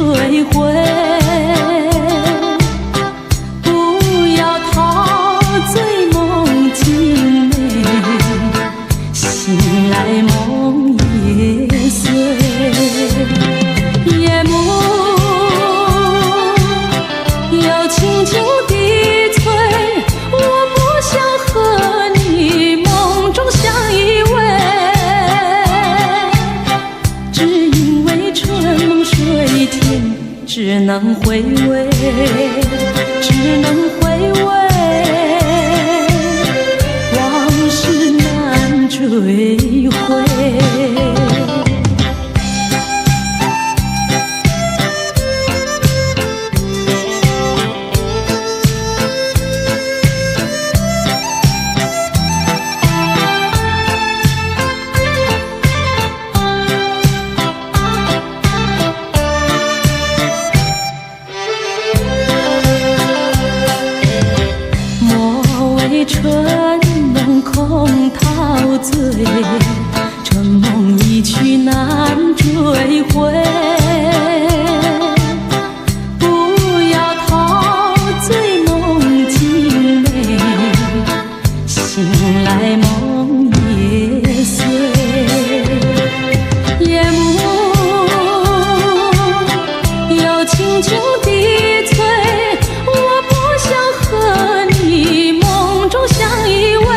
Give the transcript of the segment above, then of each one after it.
追悔。不要陶醉梦境美，醒来梦也碎。夜幕又轻轻低垂，我不想和你梦中相依偎，只因为春梦水天，只能回味，只能回味，往事难追回。春梦空陶醉，春梦一去难追回。不要陶醉梦境美，醒来梦也碎。夜幕又轻轻低垂，我不想和你梦中相依偎，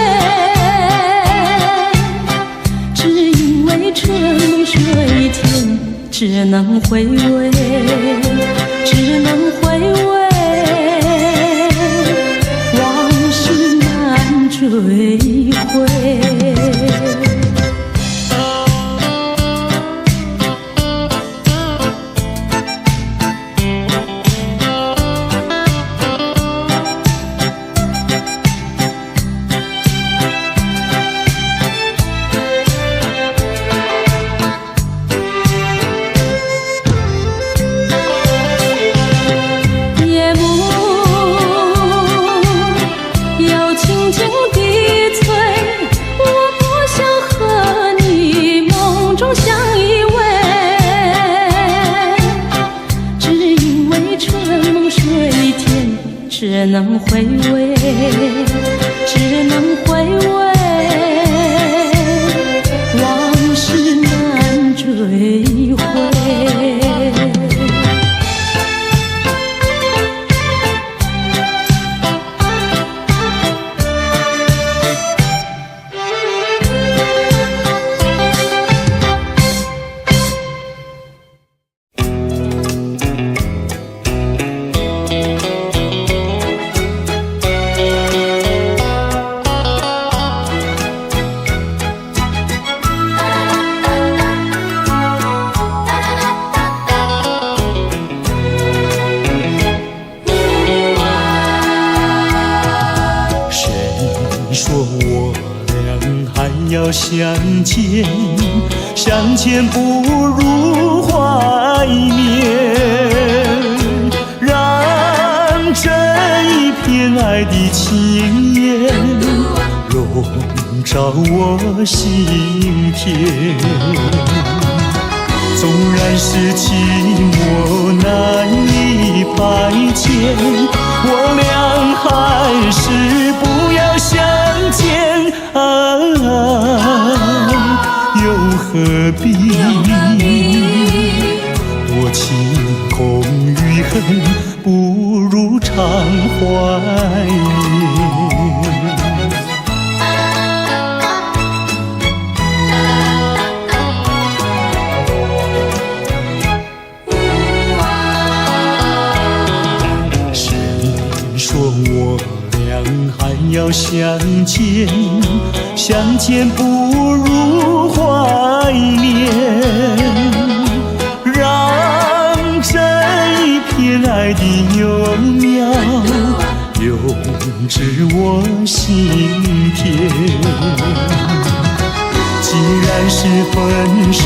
只因为春梦水天，只能回味，只能回味，往事难追回。只能回味，只能回味，往事难追回。要相见，相见不如怀念，让这一片爱的情缘笼罩我心田。纵然是寂寞难以排遣，我俩还是不要相见啊，又何必多情空余恨，不如常怀念。我俩还要相见，相见不如怀念，让这一片爱的幼苗永植我心田。既然是分手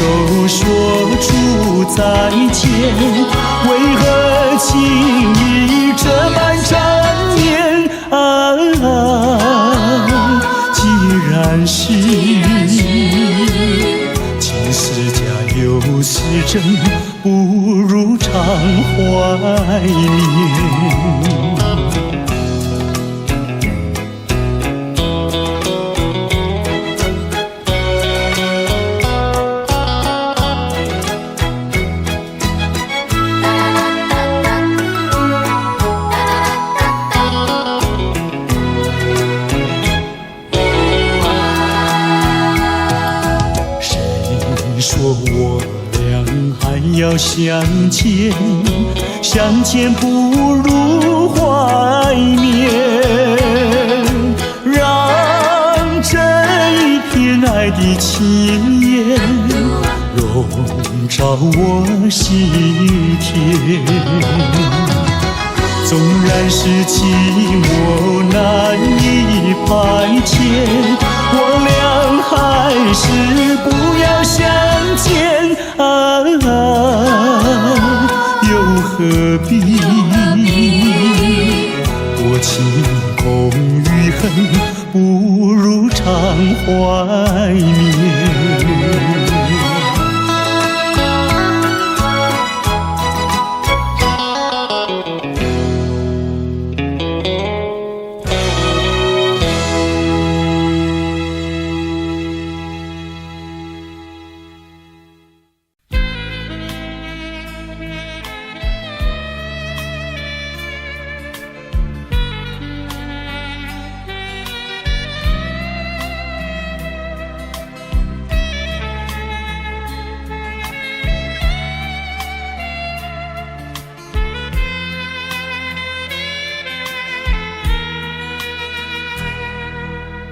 说出再见，为何情意这般缠绵啊？既然是情是假又是真，不如常怀念。说我俩还要相见，相见不如怀念，让这一片爱的情缘笼罩我心田。纵然是寂寞难以排遣，我俩还是不要相见啊，又何必多情空余恨，不如常怀念。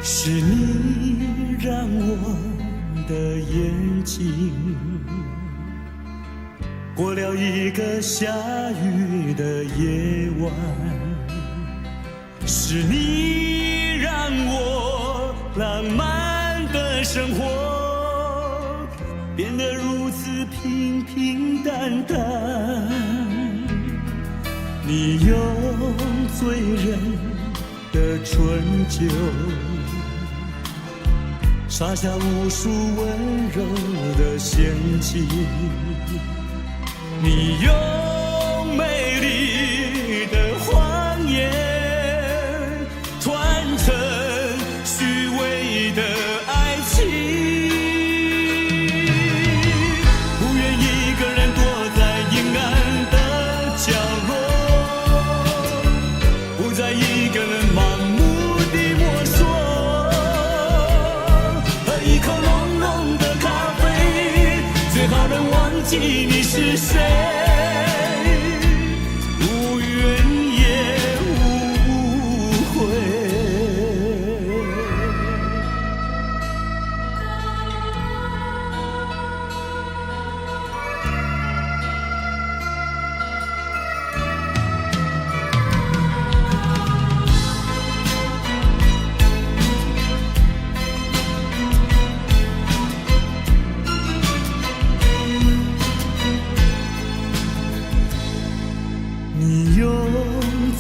是你让我的眼睛过了一个下雨的夜晚，是你让我浪漫的生活变得如此平平淡淡。你用醉人的醇酒洒下无数温柔的陷阱，你用美丽的谎言团成虚伪的爱情，不愿一个人躲在阴暗的角落，不再一个人盲目地摸索，一口浓浓的咖啡，最好能忘记你是谁，无怨也无悔。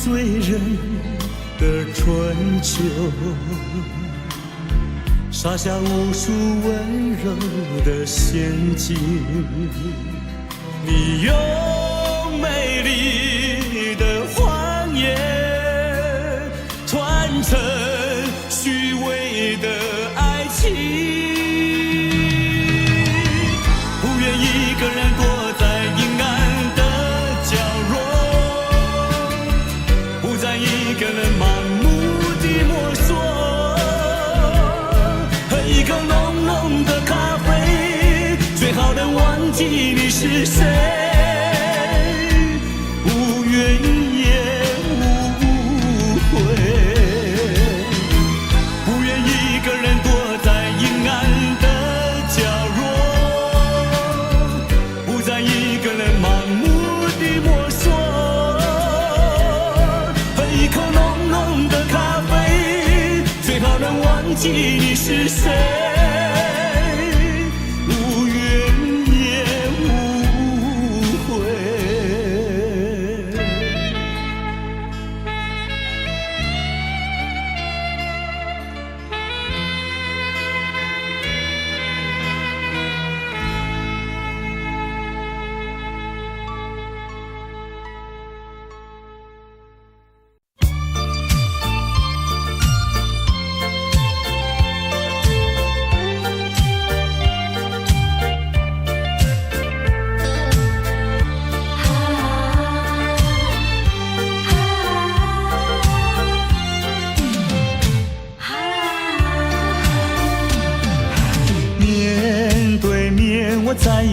醉人的春秋洒下无数温柔的陷阱，你用美丽的谎言团成虚伪的爱情，不愿一个人躲在阴暗的角落，不再一个人盲目地摸索，喝一口浓浓的咖啡，最好能忘记你是谁，无怨也无悔，不愿一个人躲在阴暗的角落，不再一个人盲目地摸索，一口浓浓的咖啡，最好能忘记你是谁，无怨也无悔。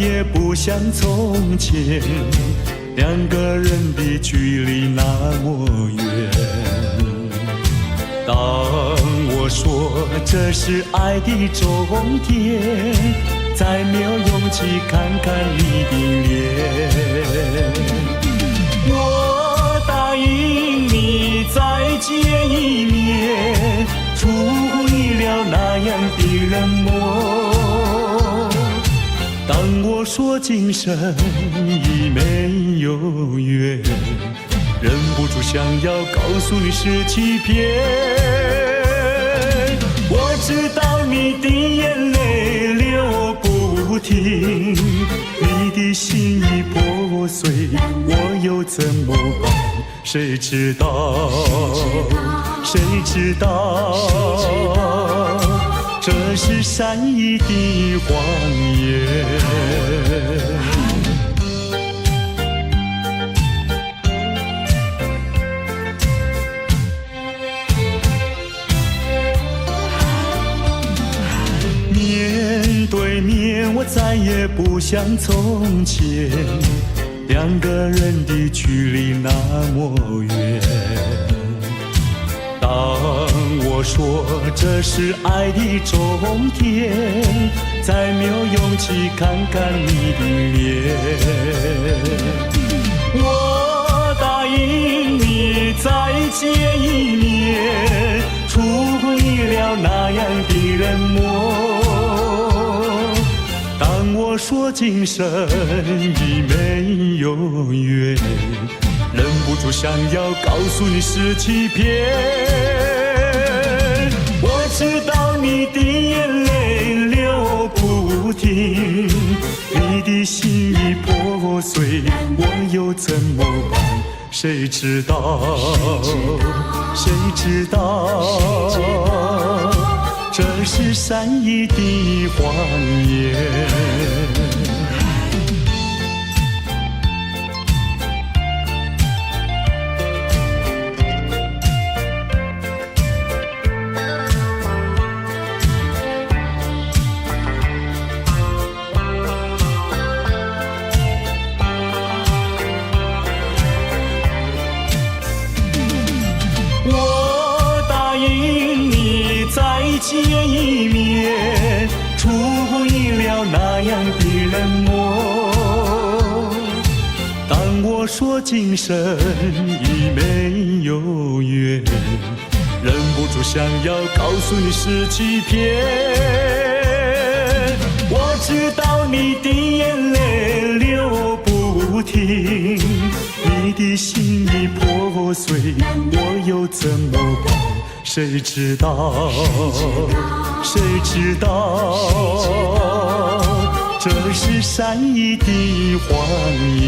也不像从前，两个人的距离那么远。当我说这是爱的终点，再没有勇气看看你的脸。我答应你再见一面，出乎意料那样的冷漠。当我说今生已没有缘，忍不住想要告诉你是欺骗。我知道你的眼泪流不停，你的心已破碎，我又怎么办？谁知道？谁知道？这是善意的谎言。面对面，我再也不像从前，两个人的距离那么远。当我说这是爱的终点，再没有勇气看看你的脸。我答应你再见一面，出乎意料那样的冷漠。当我说今生已没有缘，忍不住想要告诉你是欺骗。我知道你的眼泪流不停，你的心已破碎，我又怎么办？谁知道？谁知道？这是善意的谎言。见一面，出乎意料那样的冷漠。当我说今生已没有缘，忍不住想要告诉你是欺骗。我知道你的眼泪流不停，你的心已破碎，我又怎么办？谁知道？谁知道？这是善意的谎言。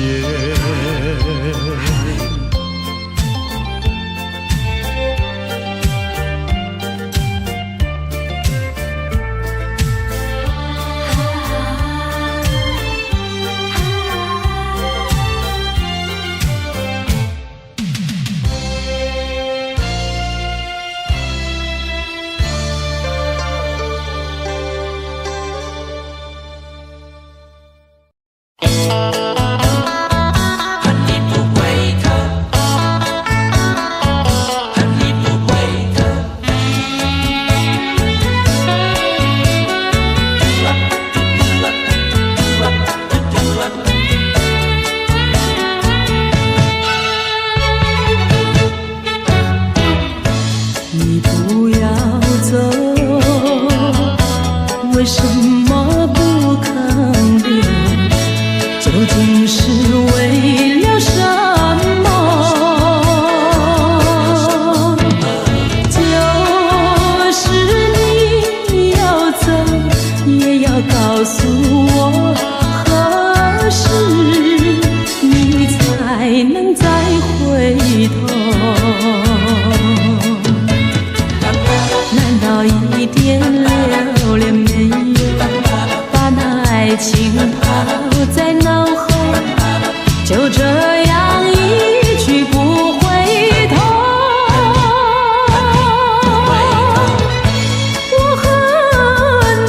我和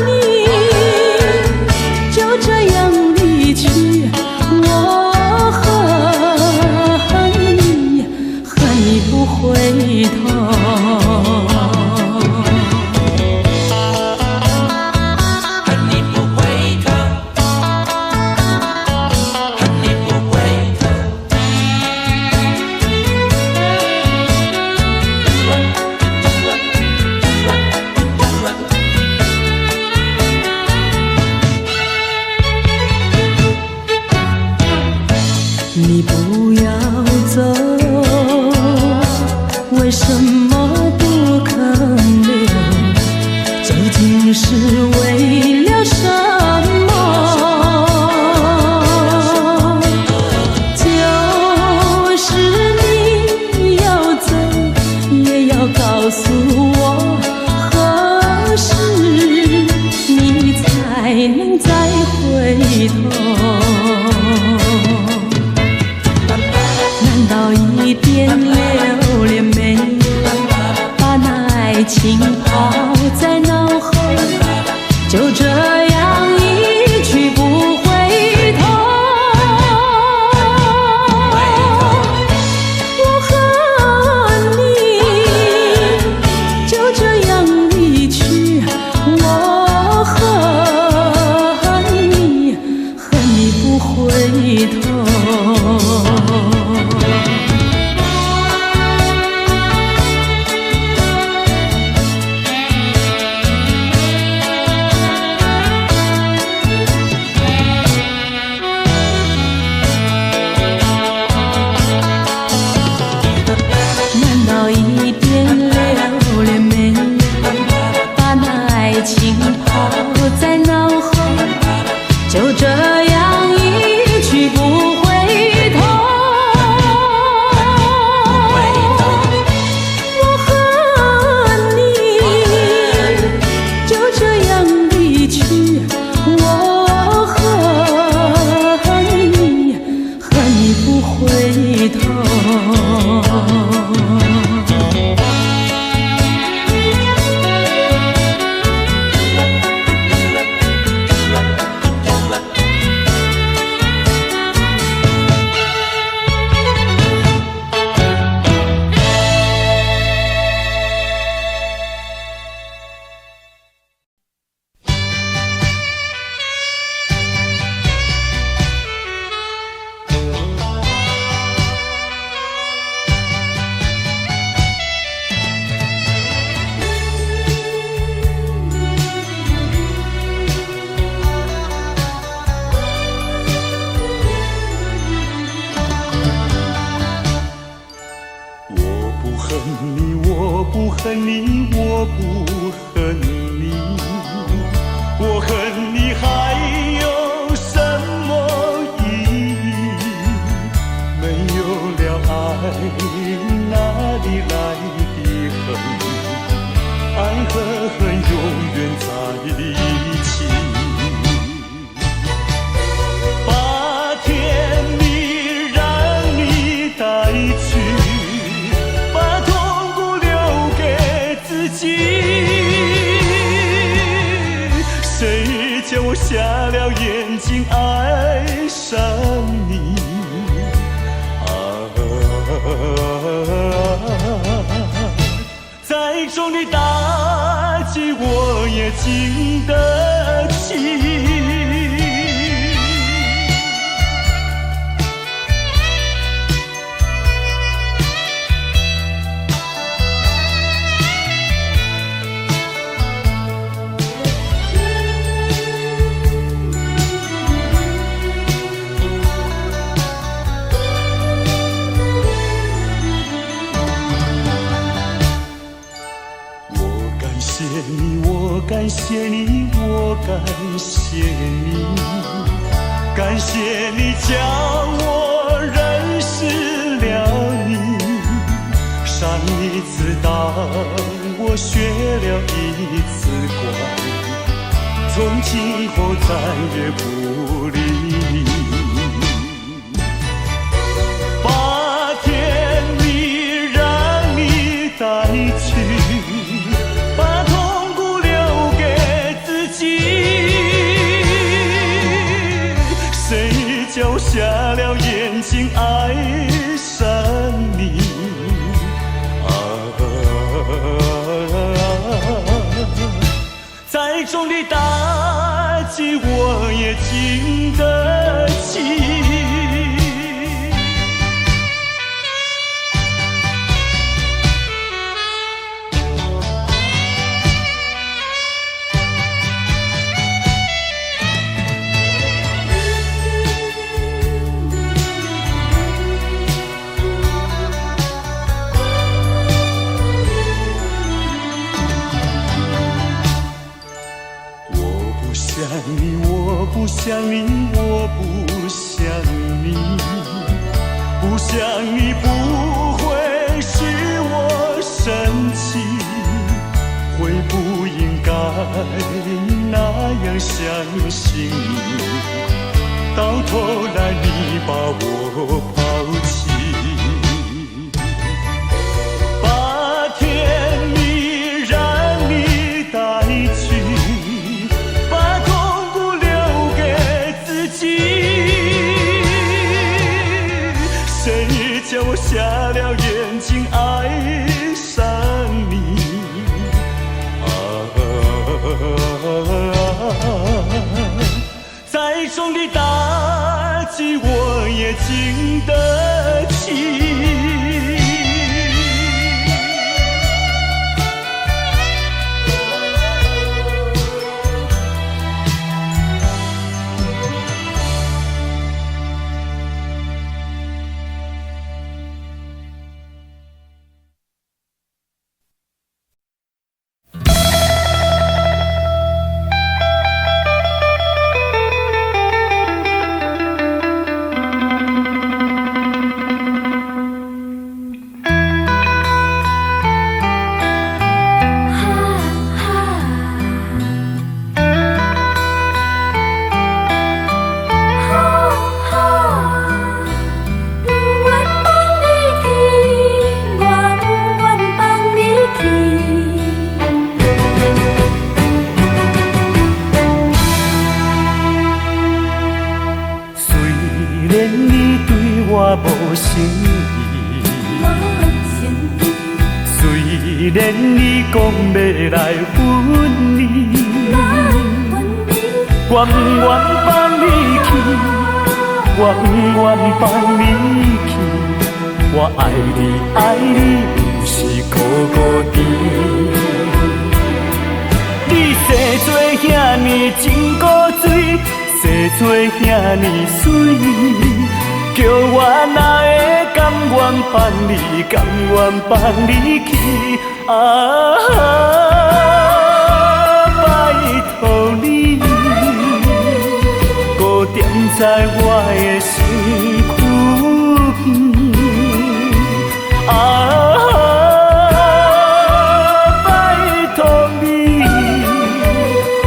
你就这样离你不要走，为什么不肯留？究竟是为了什么？就是你要走，也要告诉我，何时你才能再回头？难道一点留恋没有，把那爱情抛在脑后，就这样一去不回头？我和你就这样离去，我和你不回头。就这样一去不回头，我和你就这样离去，我和你不回头。我不恨你，我不恨你，我恨你还有什么意义？没有了爱，哪里来的恨？爱和恨永远在一起。把甜蜜让你带去，把痛苦留给自己。谁叫我瞎了眼睛爱上你？再重的打击我也经得起。我感谢你，我感谢你，感谢你叫我认识了你。上一次当我学了一次乖，从今后再也不理你。把甜蜜让你带去，把痛苦留给自己。谁叫我瞎了眼睛爱上你？再重的打击我也经得起。你，我不想你，不想你不会使我生气，会不应该那样相信你，到头来你把我抛弃。我瞎了眼睛爱上你，再重的打击我也经得起。虽然你讲要来分离，我不愿放你去，我不愿放你去。我爱你，爱你，不是孤孤单。你生做遐尼真古锥，生做遐尼水。叫我哪会甘愿放你，甘愿放你去？拜托你，搁踮在我的身躯边。拜托你，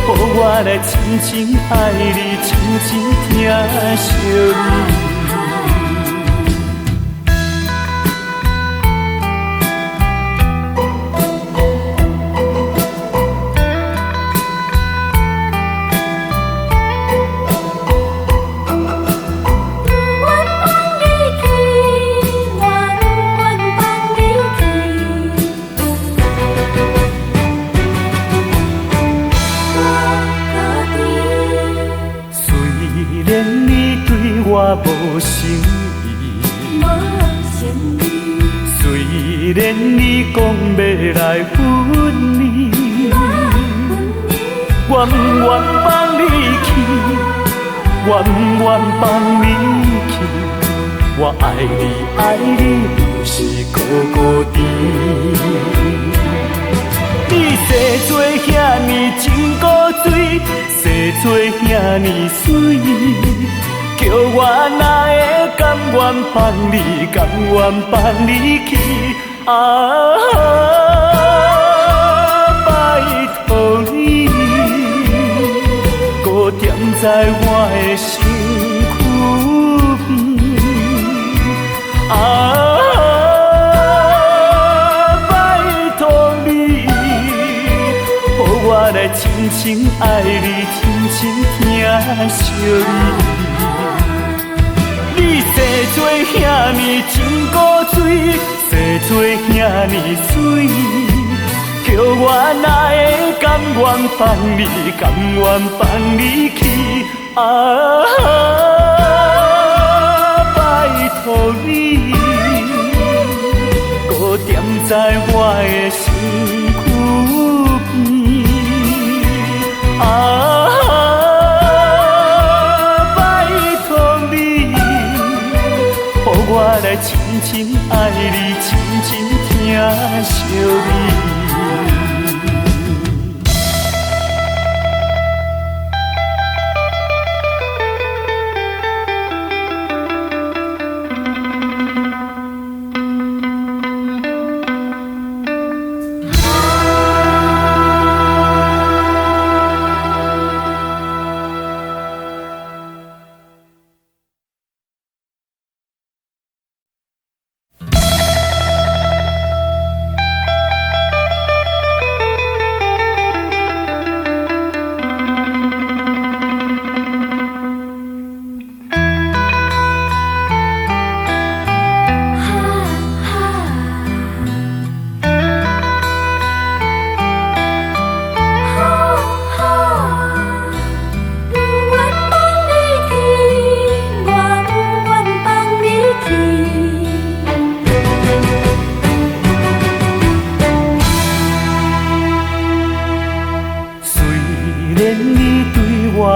予我来深深爱你，深深疼惜你。我无心意，虽然你讲要来分离，我不愿放你去，我不愿放你去。我爱你，爱你，不是孤孤单。你生做遐尼真古锥，生做遐尼水。叫我哪会甘愿放你，甘愿放你去？拜托你，搁踮在我的身躯边。拜托你，予我来深深爱你，深深疼惜你。你生做遐尼真古锥，生做遐尼水，叫我哪会甘愿放你，甘愿放你去？拜托你，搁踮在我的身躯边。我来深深爱你，深深疼惜你。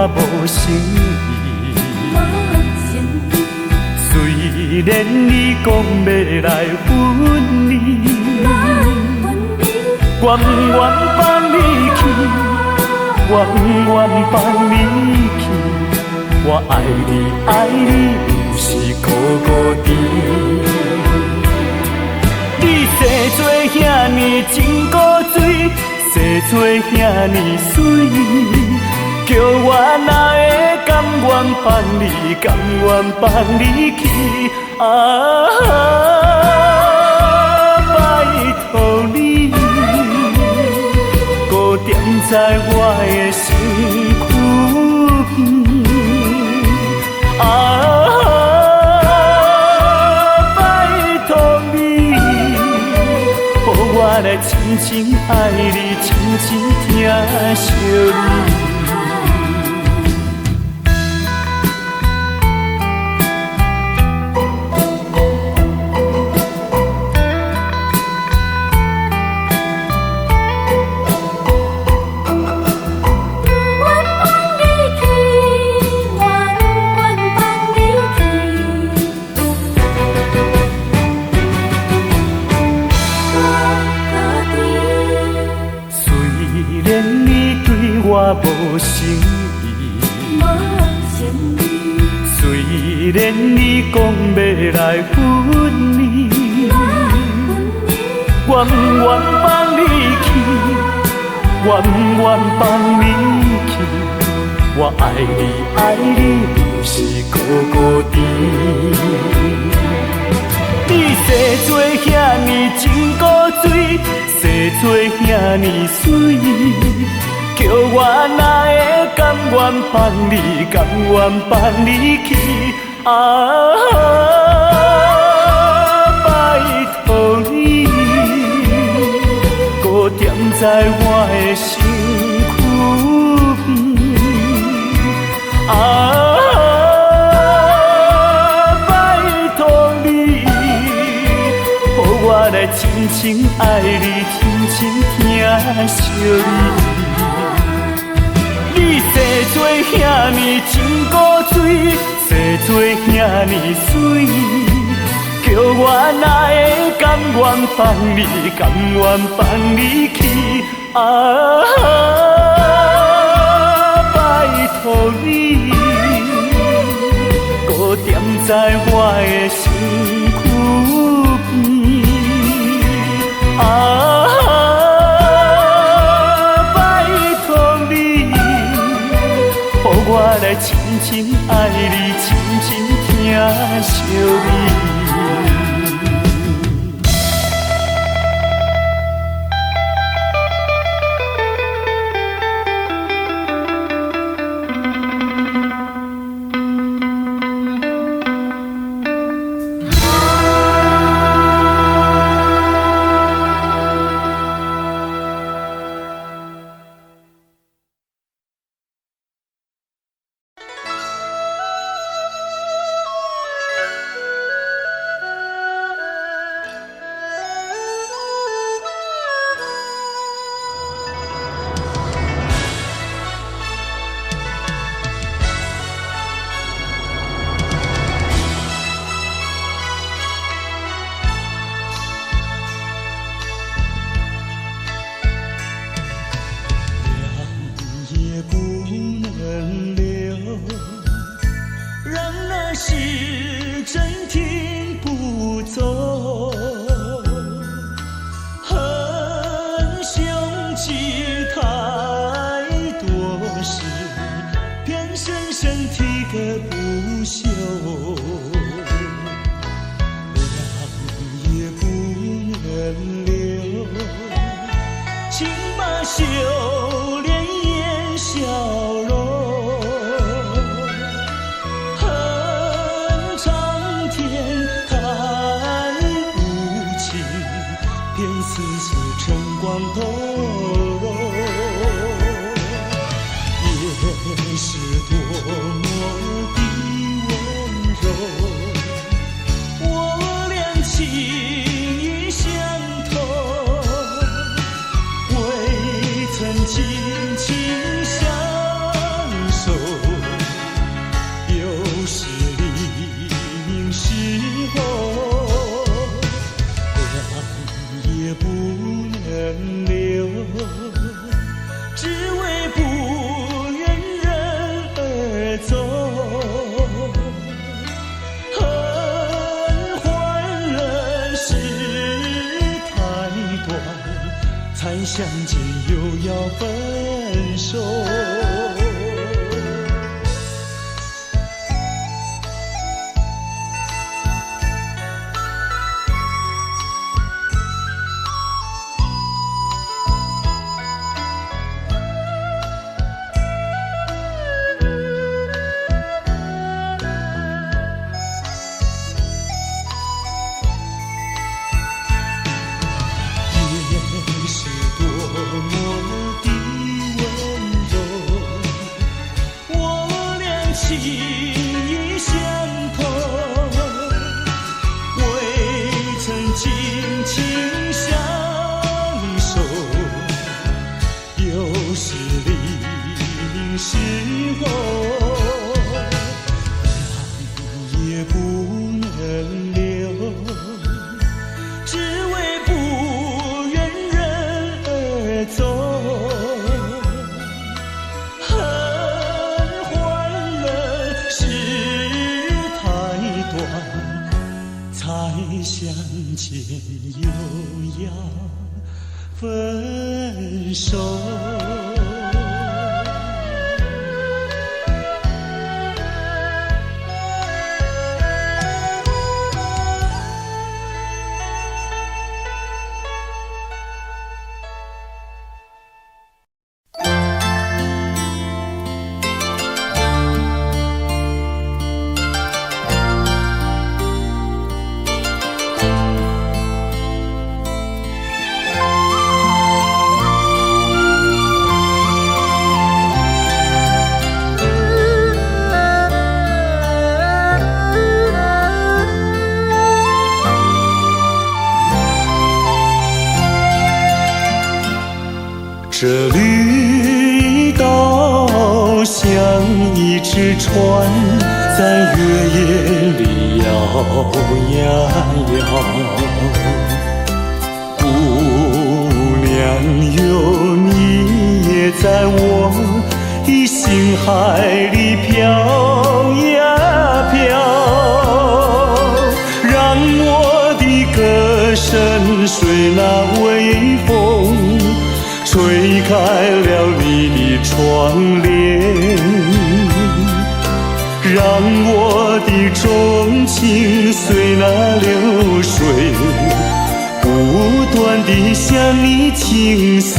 我无诚意。虽然你讲要来分离，我不愿放你去，我不愿放你去。我爱你，爱你，不是孤孤单。你生做遐尼真古锥，生做遐尼水，叫我哪会甘愿放你，甘愿放你去？拜托你，搁踮在我的身躯边。拜托你，予我来真真爱你，真真疼惜你。我无诚意，虽然你讲要来分离，我不愿放你去，我不愿放你去。我爱你，爱你，不是孤孤单。你生做遐尼真古锥，生做遐尼水。叫我哪会甘愿放你，甘愿放你去？拜托你，搁踮在我的身躯边。拜托你，予我来真真爱你，真真疼惜你。你生做遐尼真古锥，生做遐尼水，叫我哪会甘愿放你，甘愿放你去？拜托你，搁踮在我的身躯边。我来真真爱你，真真疼惜你。曾相见又要分手。相见又要分手。这绿岛像一只船，在月夜里摇呀摇。姑娘哟，你也在我的心海里飘呀飘，让我的歌声随那微风吹开了你的窗帘，让我的钟情随那流水不断地向你倾诉。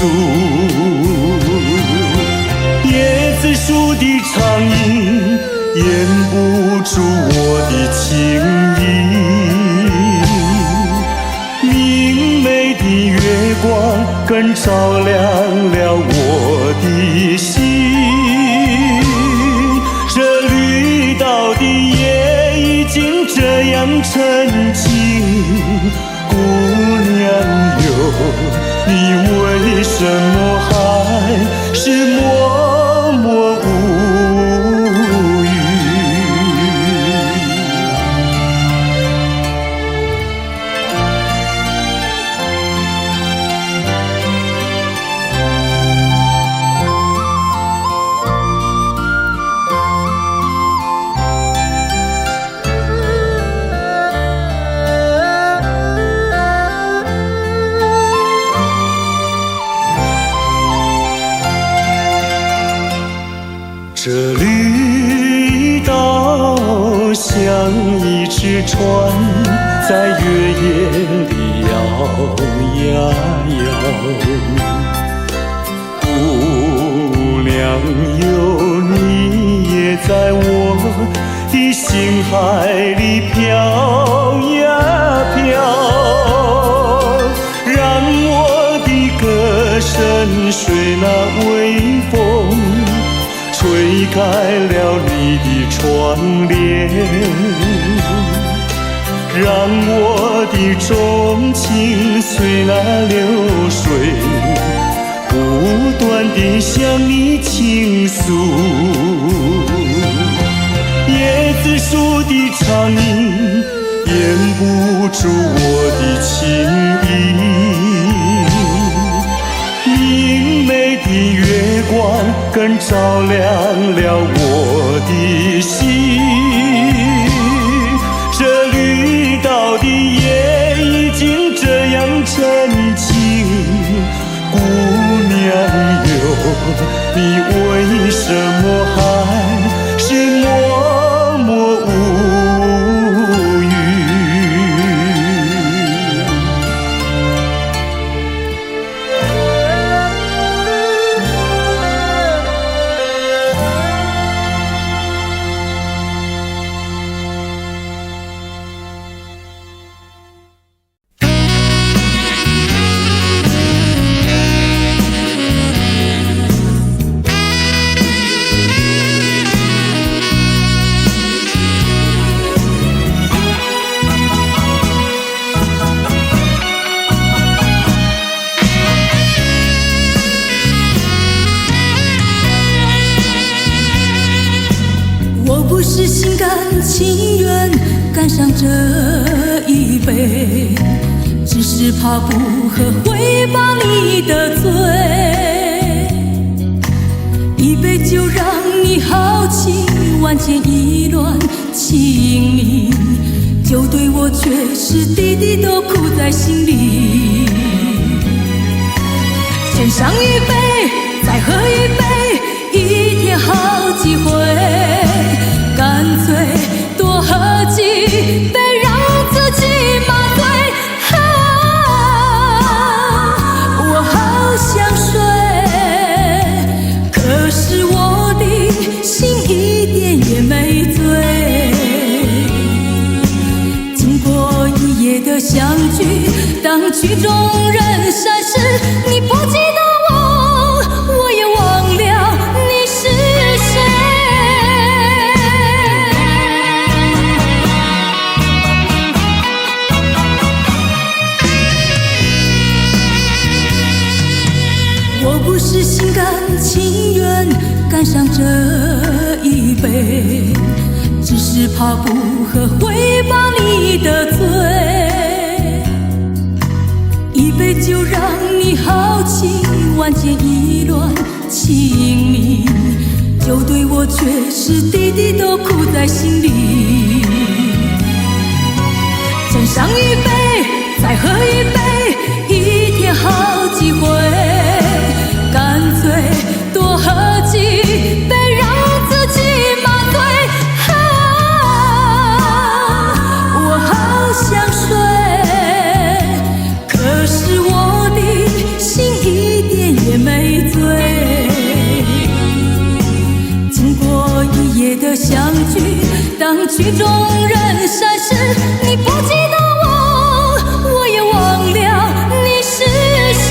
椰子树的长影掩不住我的情意，明媚的月光更照亮了我的心。这绿岛的夜已经这样沉静，姑娘哟，你为什么还是默默无语？这绿岛像一只船，在月夜里摇呀摇。姑娘哟，你也在我的心海里飘呀飘，让我的歌声随那微风吹开了你的窗帘，让我的钟情随那流水不断地向你倾诉。椰子树的长影掩不住我的情意，明媚的月光更照亮了我的心。这绿岛的夜已经这样沉静，情愿干上这一杯，只是怕不喝会把你得罪。一杯酒让你豪情万千意乱情迷，酒对我却是滴滴都苦在心里。先上一杯，再喝一杯，一天好几回，干脆多喝几杯，让自己麻醉。我好想睡，可是我的心一点也没醉。经过一夜的相聚，当曲终人散时，你不记得我，我也忘了你是谁。我不是心甘情愿干上这一杯，只是怕不喝会把你得罪。一杯酒让你豪情万千意乱情迷，酒对我却是滴滴都苦在心里。先上一杯，再喝一杯，一天好几回，干脆多喝几杯，让自己麻醉。我好想睡，可是我的心一点也没醉。经过一夜的相聚，当曲终人散时，你不记得我，我也忘了你是谁。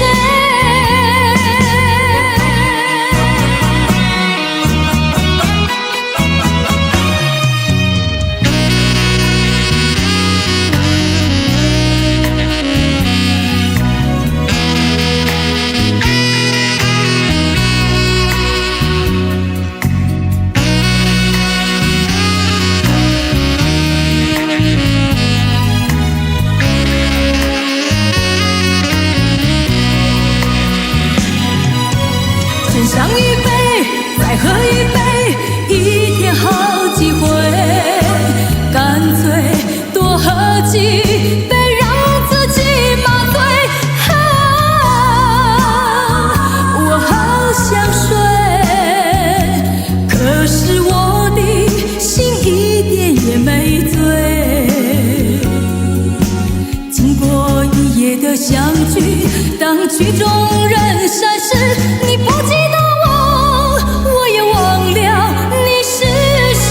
先上一杯，再喝一杯，一天好几回，干脆多喝几杯，让自己麻醉。我好想睡，可是我的心一点也没醉。经过一夜的相聚，当曲终人散时，你不记得我，我也忘了你是谁。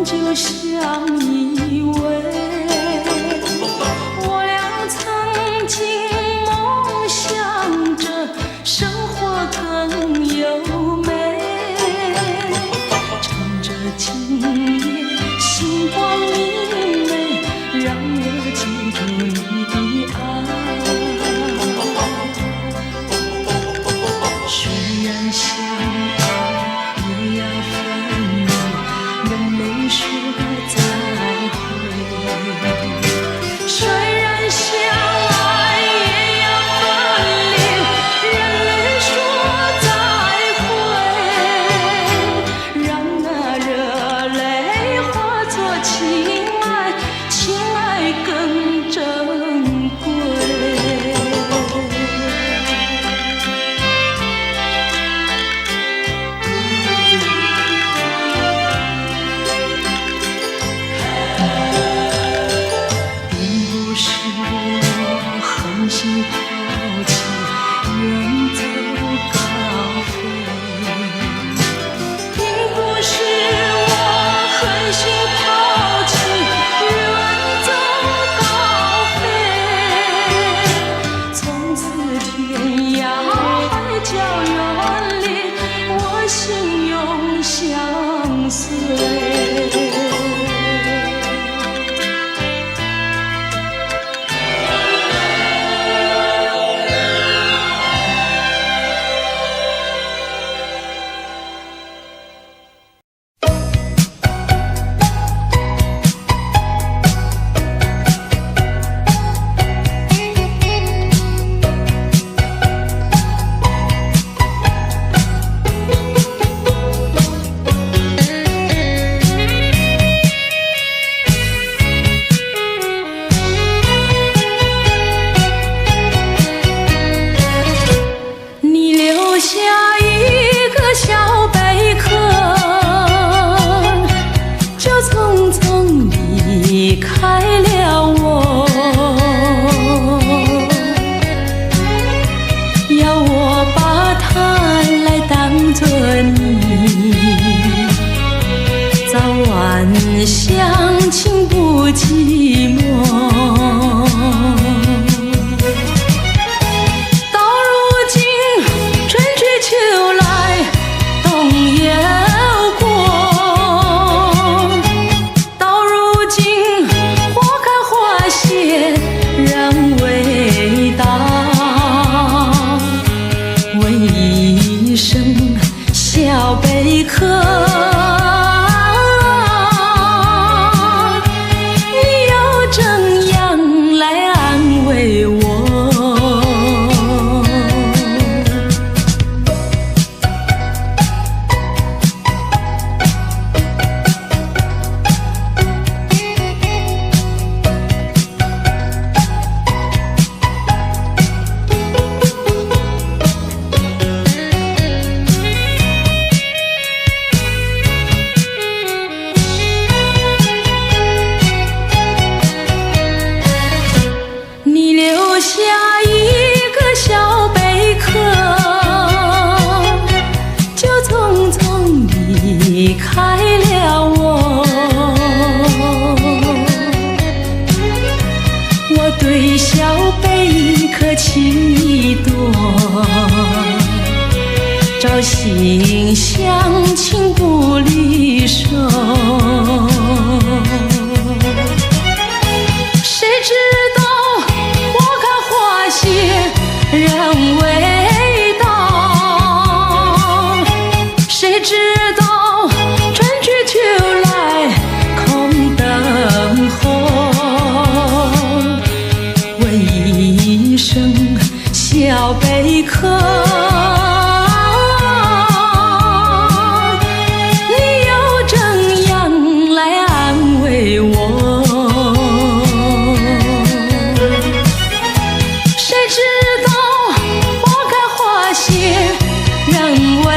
就相依偎。我俩曾经梦想着生活更优美，趁着今夜星光明媚，让我记住你的爱。虽然相爱也要分离，人没说再会。虽然相爱也要分离，人没说再会。让那热泪化作情爱，情爱更珍贵。相亲不寂寞，到如今春去秋来冬又过，到如今花开花谢人未到，问一声小贝壳，离开了我，我对小贝壳情意多，朝夕相亲不离手，谁知道花开花谢人未到，谁知道小贝壳，你又怎样来安慰我？谁知道花开花谢人未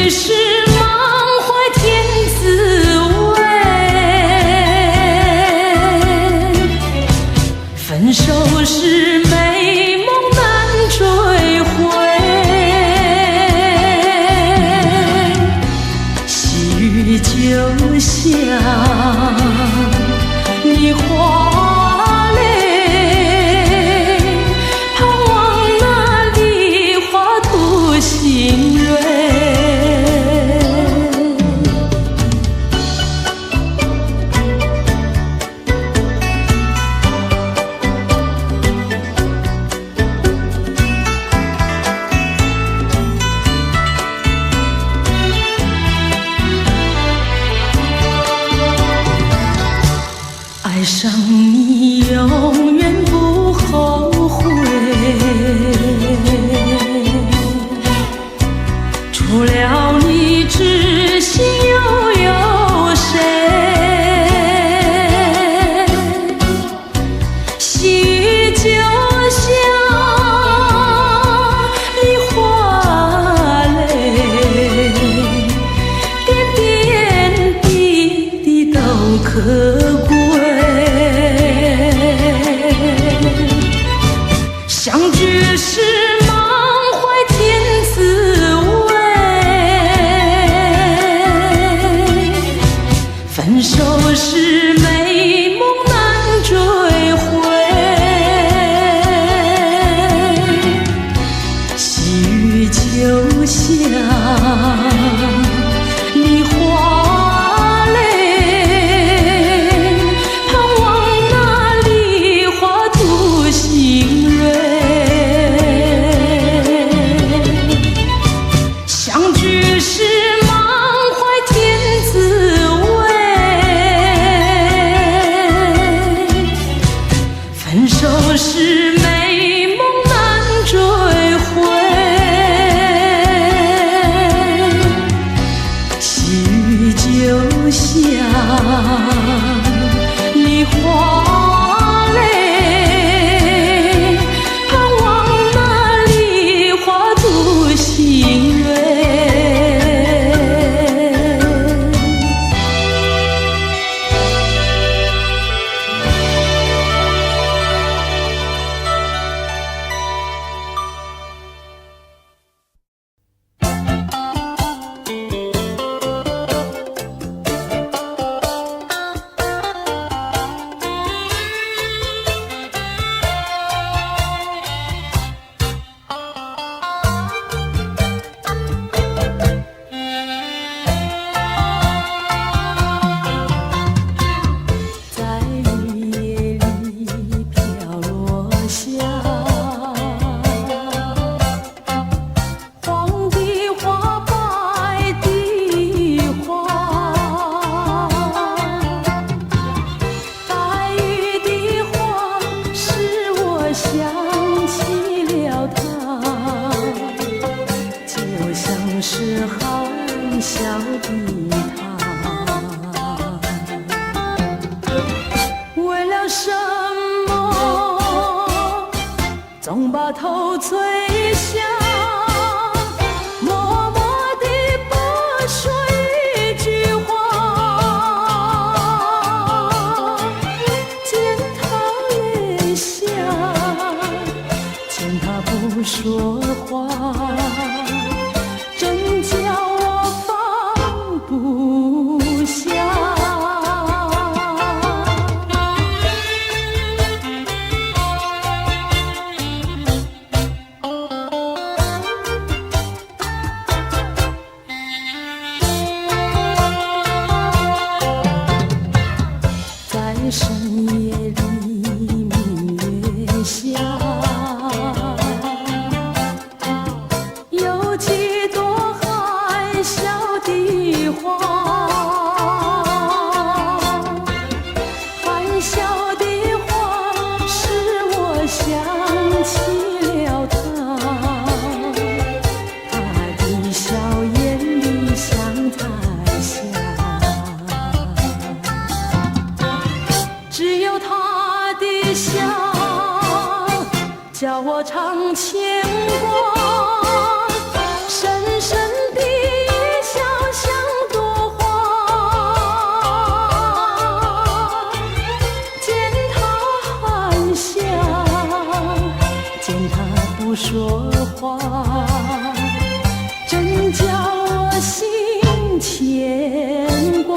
聚是满怀天滋味，分手是美梦难追回。细雨就像梨花泪，盼望那梨花吐新蕊。爱上你永远不后悔，除了你知心又有谁？细雨就像梨花泪，点点滴滴都可贵。相聚是满怀天滋味，分手是美梦难追回。细雨就像梨花泪，盼望那梨花吐新蕊。相聚是满怀天滋味，分手是美梦难追回。细雨就像梨花泪，盼望那梨花吐新蕊。在雨夜里飘落下黄的花，白的花，白雨的花使我想起了他，就像是含笑的他。为了什么总把头垂下，默默地不说一句话？见他泪下，见他不说话，真叫我放不下。叫我心牵挂。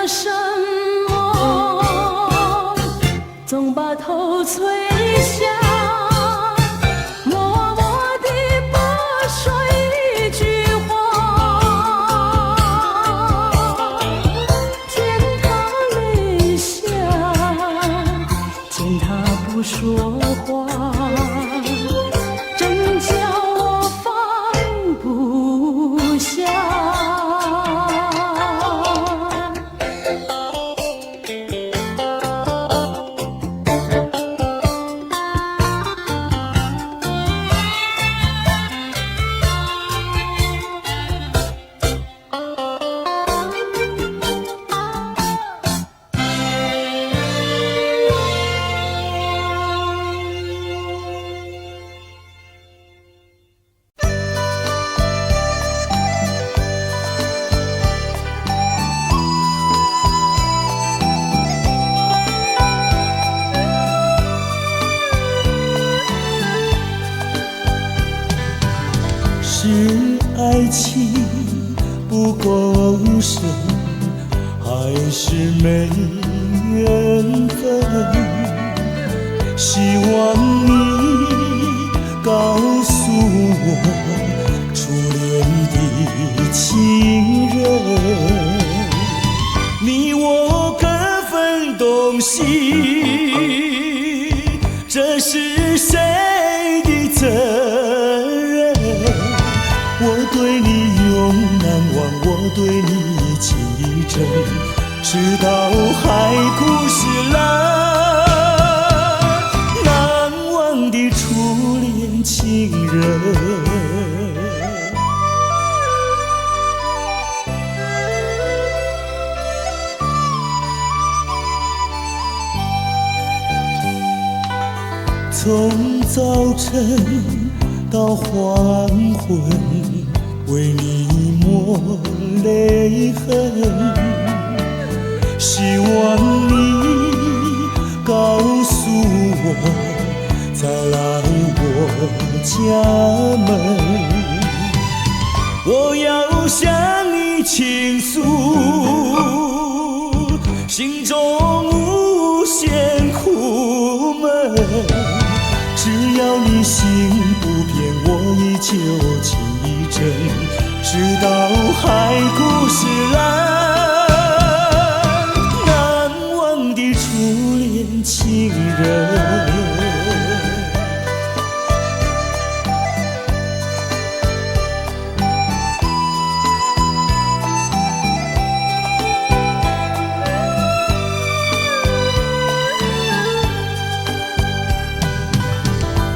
什么总把头垂下，默默地不说一句话，见他泪下，见他不说话，真叫我放不下。是爱情不够深，还是没缘分？希望你告诉我初恋的情人，你我各分东西，这是谁的责任？我对你永难忘，我对你情意真，直到海枯石烂，难忘的初恋情人。从早晨到黄昏，为你抹泪痕，希望你告诉我，再来我家门，我要向你倾诉心中无限苦闷，只要你心不变，我依旧情意真，直到海枯石烂，难忘的初恋情人。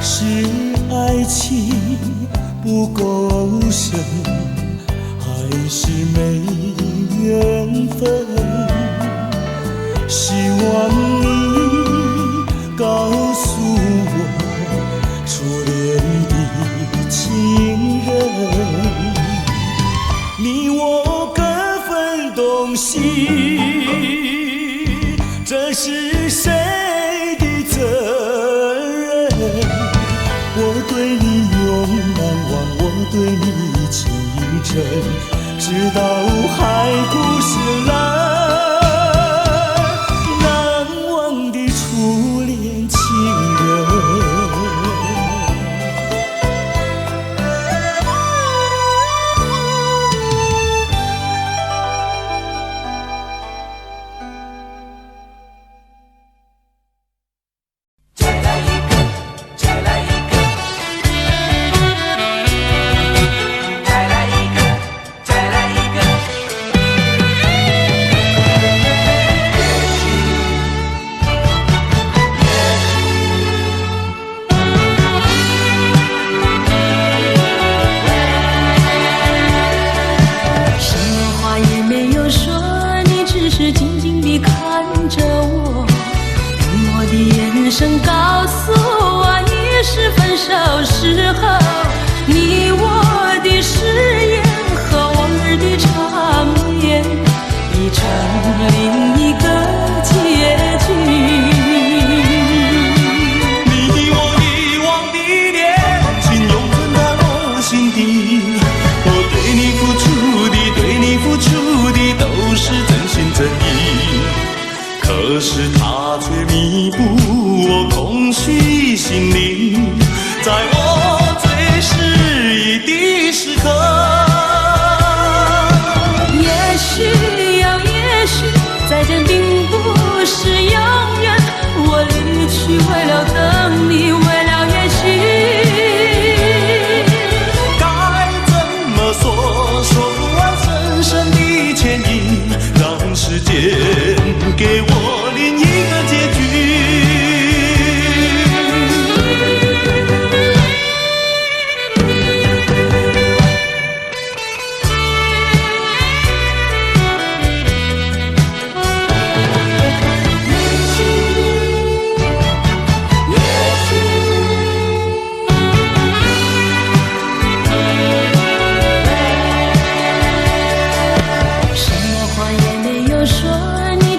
是爱情不够深，还是没缘分？希望你告诉我初恋的情人，你我各分东西，这是谁的责任？我对你永难忘，我对你情意真，直到海枯石烂，难忘的初恋情人。真意，可是它却弥补我空虚心灵，在我最失意的时刻。也许呀，也许再见并不是永远，我离去为了等你，为了也许。说不完深深的歉意，让时间给我另一个结局。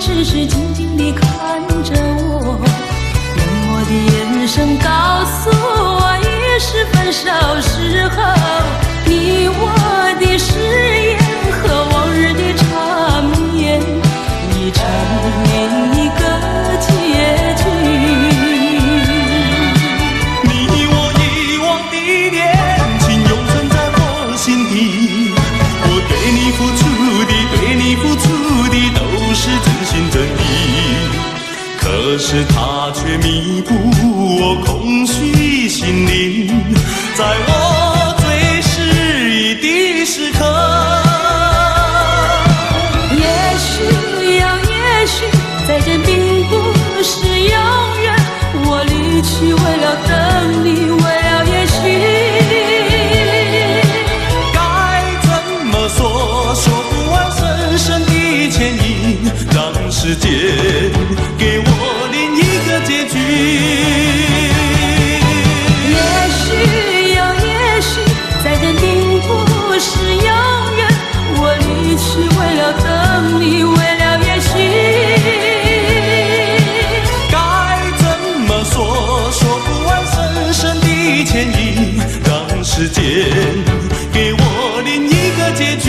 只是静静地看着我，冷漠的眼神告诉我，已是分手时候。你我的誓言和往日的缠绵，已成另一个结局。你我遗忘的恋情，永存在我心底。我对你付出的，对你付出的都是真心真意，可是它却弥补我空虚心灵，在我最失意的时刻。也许呀，也许再见并不是永远，我离去为了等你，为了也许。说不完深深的歉意，让时间给我另一个结局。也许呀，也许再见并不是永远，我离去为了等你，为了也许。该怎么说？说不完深深的歉意，让时间给我另一个结局。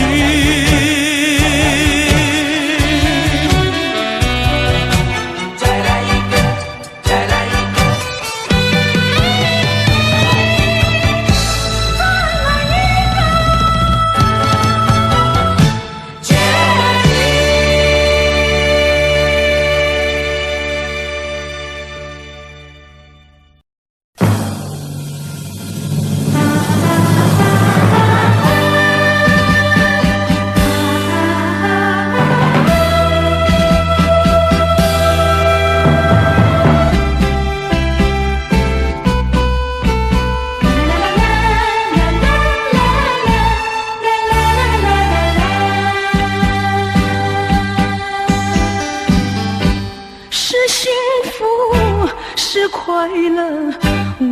快乐，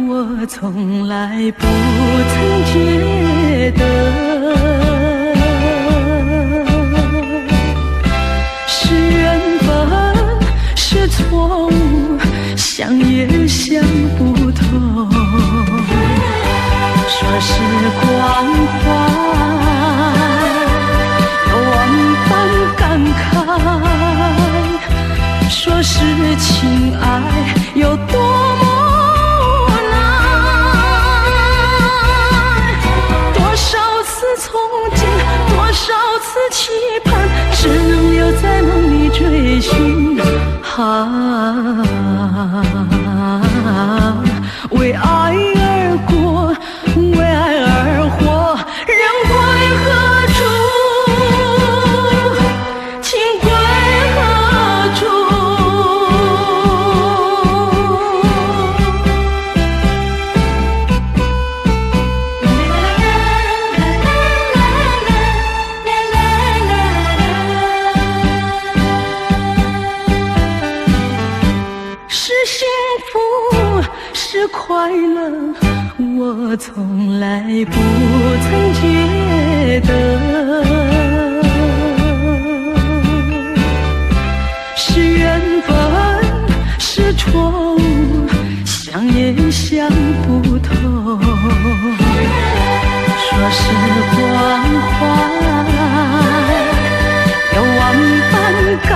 我从来不曾觉得是缘分，是错误，想也想不透。说是关怀，万般感慨。说是情爱有多么难，多少次憧憬，多少次期盼，只能留在梦里追寻。为爱而过，为爱而活，人归何处？快乐，我从来不曾觉得是缘分，是错误，想也想不透。说是关怀，有万般感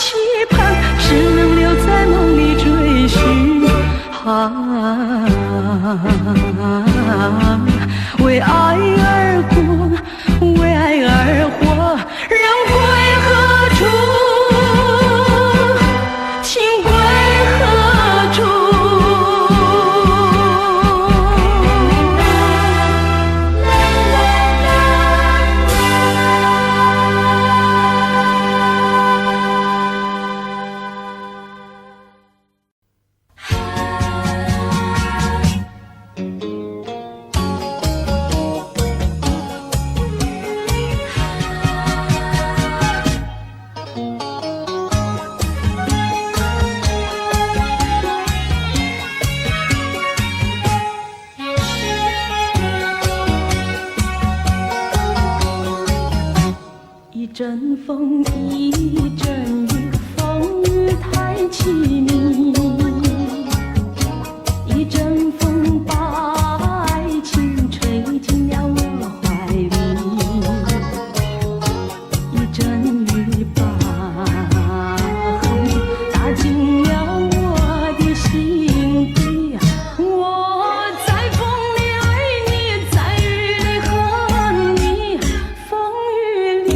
期盼，只能留在梦里追寻。为爱而活，为爱而活，人归何处？情归何处？一阵风，一阵雨，风雨太凄迷。一阵风把爱情吹进了我怀里，一阵雨把恨打进了我的心底。我在风里爱你，在雨里恨你，风雨里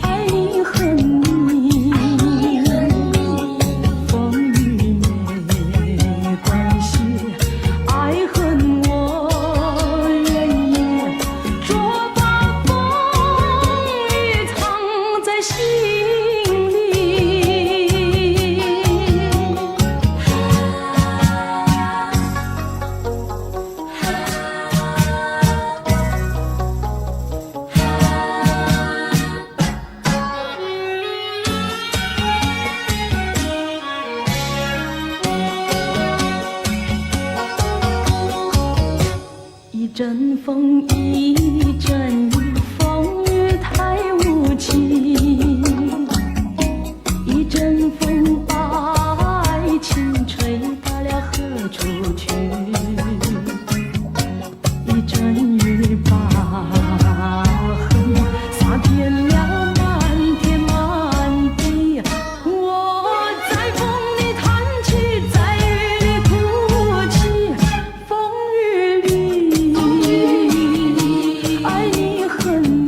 爱你恨你，风雨没关系，爱恨我愿意，捉把风雨藏在心里。一阵风，一阵雨，风雨太无情。一阵风把爱情吹到了何处去？一阵雨把恨洒遍了满天满地。我在风里叹气，在雨里哭泣，风雨里爱你恨你，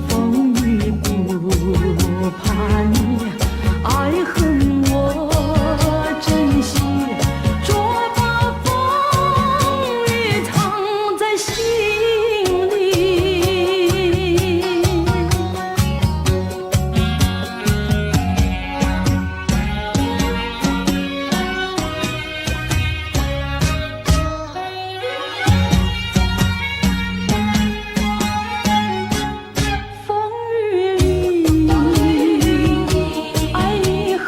风雨不怕你，爱恨我珍惜，捉把风雨藏在心里。风雨里爱你恨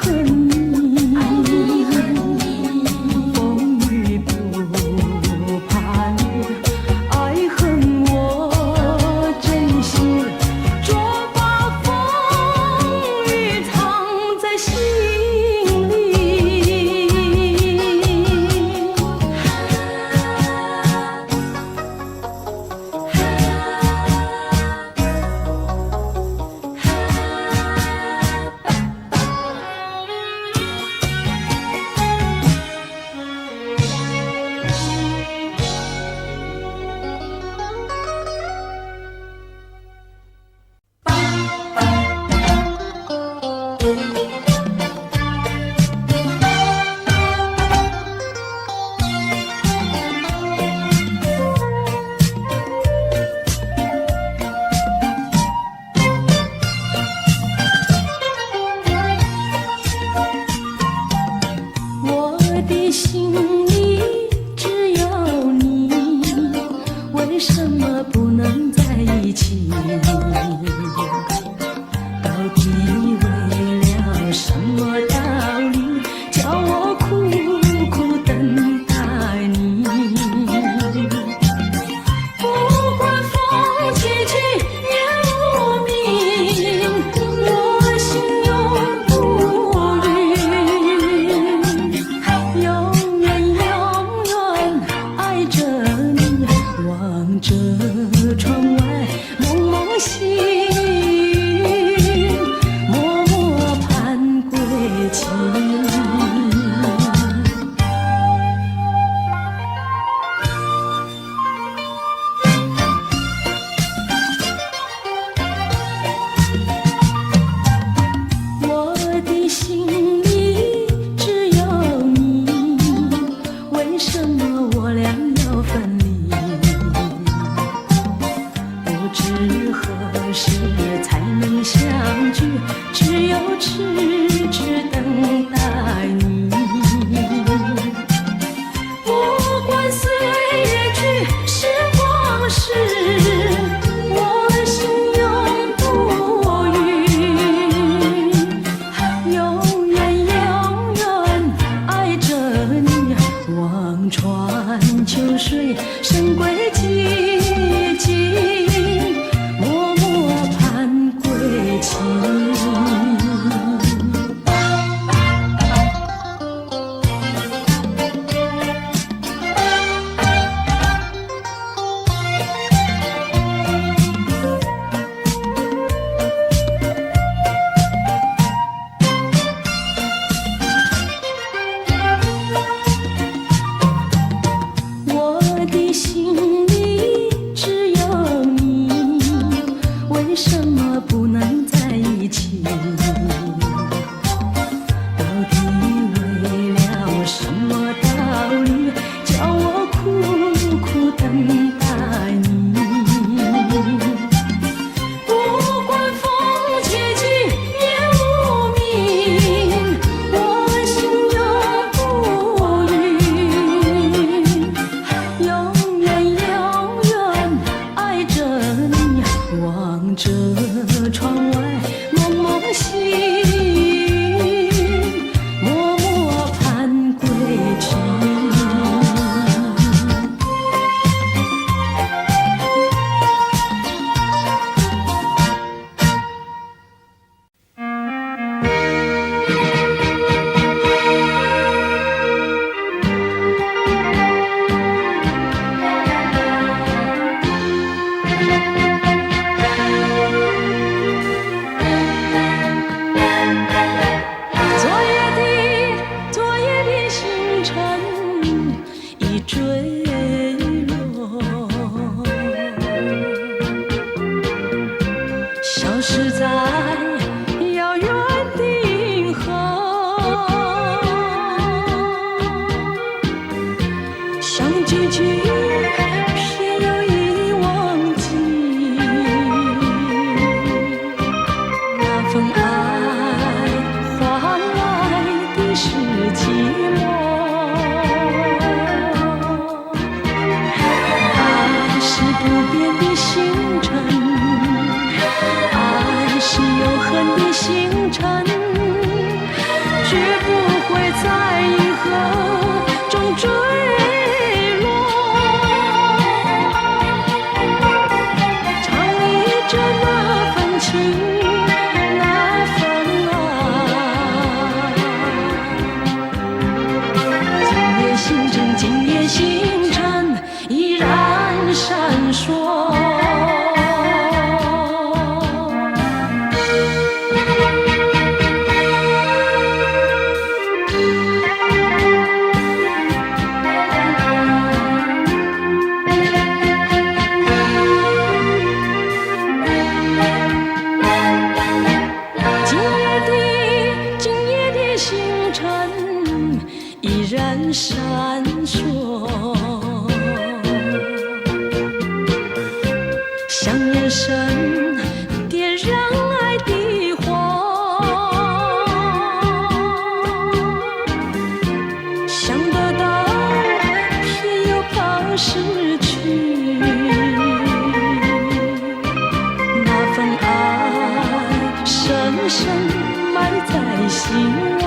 你，风雨不怕你，爱恨我珍惜，捉把风雨藏在心里。我的心里只有你，为什么不能在一起？到底为了什么道理，叫我苦苦等待你？不管风起起，夜无明，我心永不渝，永远永远爱着你，望着窗外蒙蒙星我俩要分离，不知何时才能相聚，只有痴痴等待你。不管岁月去，时光逝，我心永不渝，永远永远爱着你。望穿秋水，深归寂静，默默盼归期。我的心里只有你，为什么不能在一起？到底为了什么道理，叫我苦苦等待你？不管风凄凄夜无明，我心永不渝，永远永远爱着你。望着窗外蒙蒙星，默默盼归期。昨夜的星辰已坠落，消失在遥远的银河，相聚去，偏又已忘记那份爱换来的是寂寞。爱是不变的星辰，爱是永恒的星辰，绝不会在银河中坠落。唱忆着那份情，那份爱。今夜星辰，今夜星辰依然闪烁。今夜的星辰依然闪烁，像眼神点燃爱的火，想得到偏又怕失去，那份爱深深埋在心窝。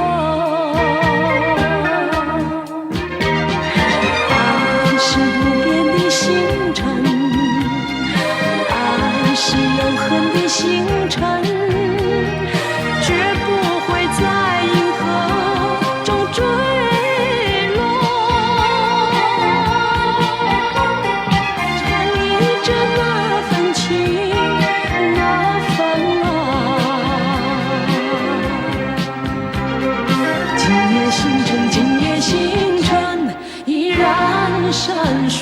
爱是不变的星辰，爱是永恒的星辰，绝不会在银河中坠落。唱忆着那份情，那份爱。今夜星辰，今夜星辰依然闪烁。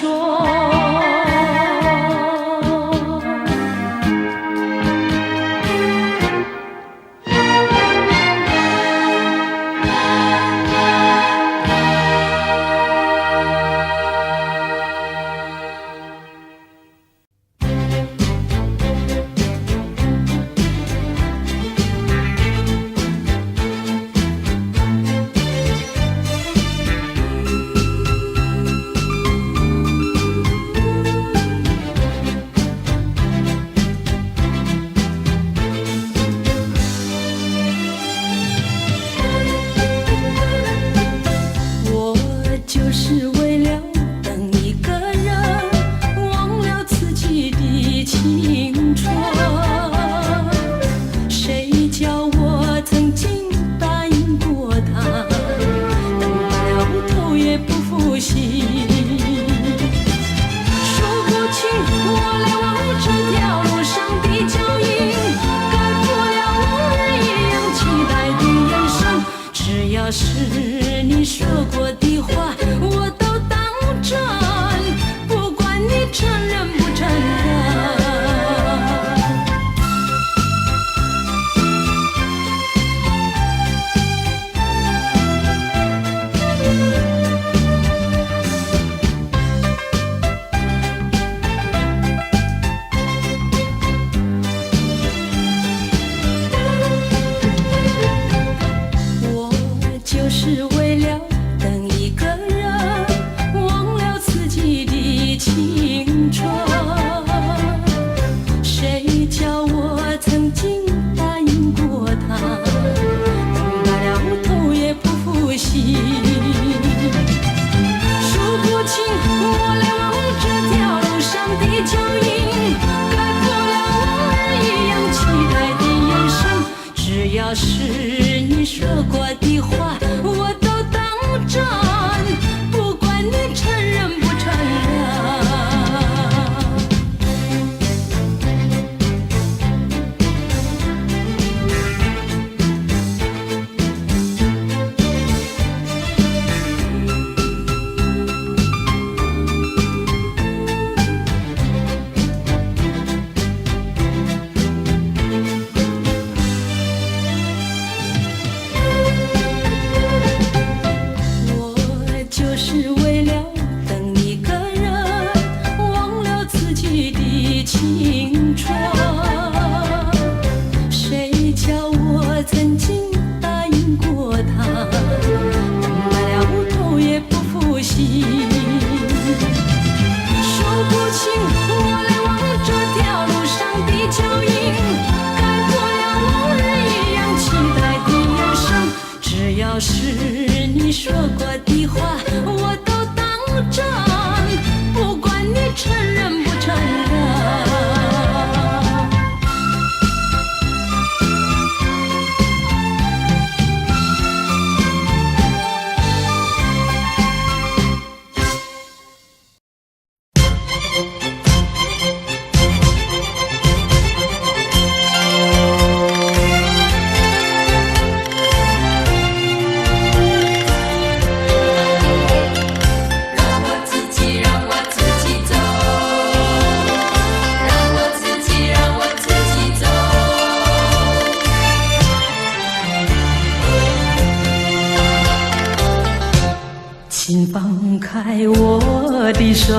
我的手，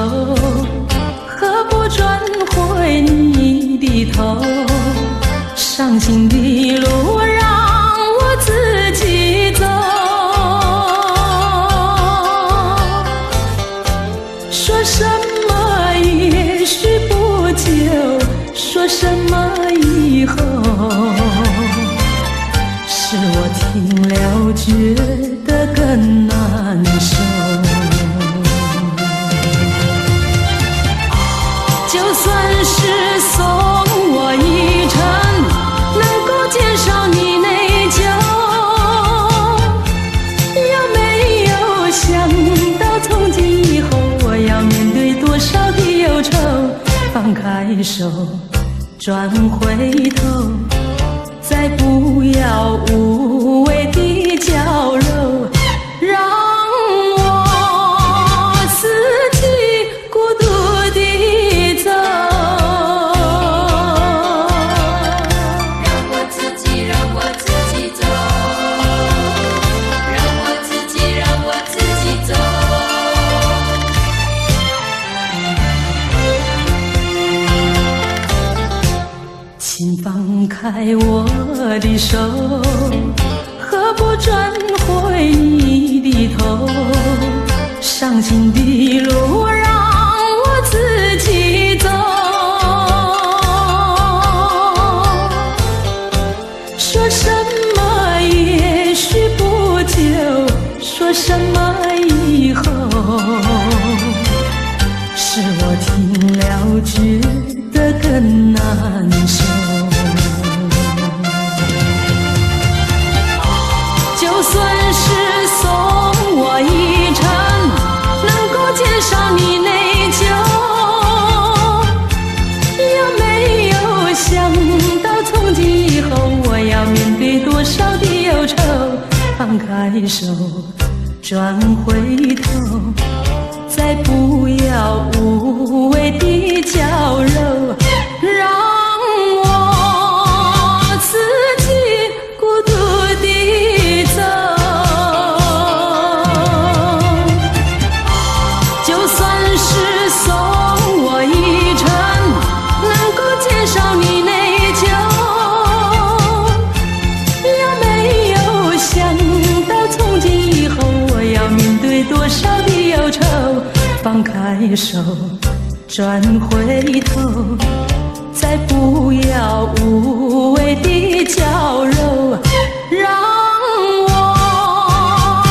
何不转回你的头？伤心的路让我自己走。说什么也许不久，说什么以后，是我听了觉得更难受。就算是送我一程，能够减少你内疚，有没有想到从今以后我要面对多少的忧愁？放开手，转回头，再不要无谓的娇柔，让我自己孤独地走。让我自己走，让我自己走。请放开我的手，何不转回你的头？伤心的路让我自己走。说什么也许不久，说什么以后，是我听了觉得更难受。就算是送我一程，能够减少你内疚，有没有想到从今以后我要面对多少的忧愁？放开手，转回头，再不要无谓的娇柔，让我自己孤独地走。就算是送我一程，能够减少你内疚，有没有想到从今以后我要面对多少的忧愁？放开手，转回头，再不要无谓的娇柔，让我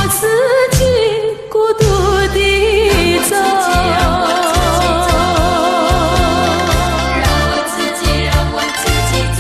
自己孤独地走。让我自己走。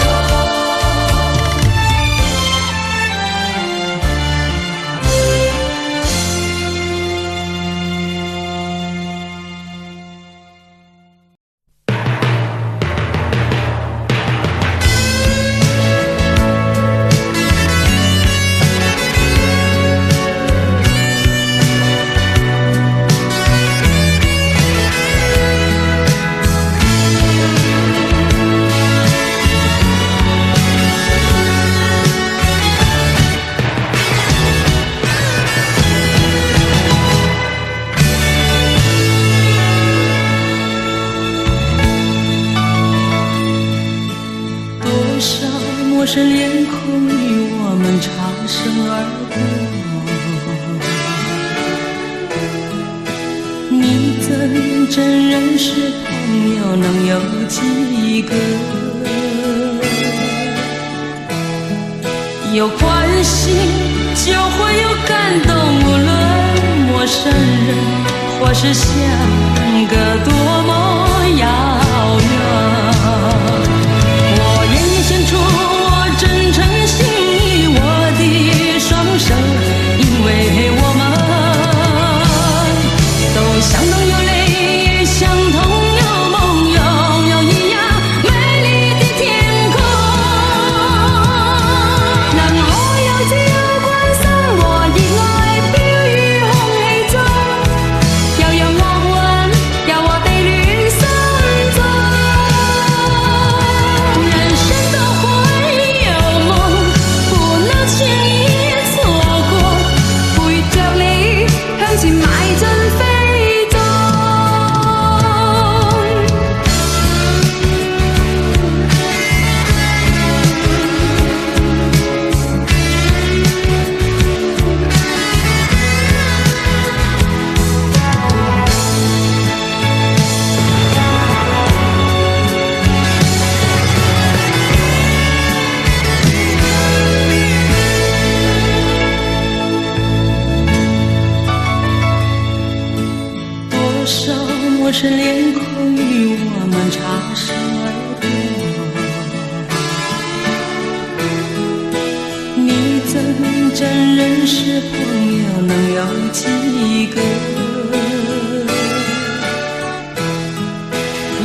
陌生脸孔与我们擦身而过，你真认识朋友能有几个？有关系就会有感动，无论陌生人或是相隔多么遥远。我愿意献出我真诚心意，我的双手，因为我们都相同有泪，相同有梦，拥有一样美丽的天空。让我有自由觀賞我的愛飄於空氣中，悠揚樂韻我是脸孔与我们擦身而过。你真认识朋友能有几个？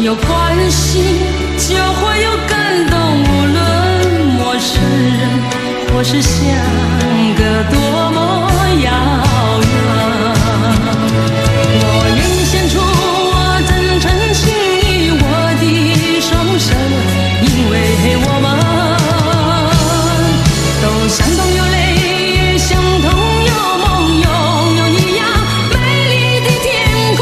有关系就会有感动，无论陌生人或是相隔多么遥远。我愿献出我真诚心意，我的双手，因为我们都相同有泪，相同有梦，拥有一样美丽的天空。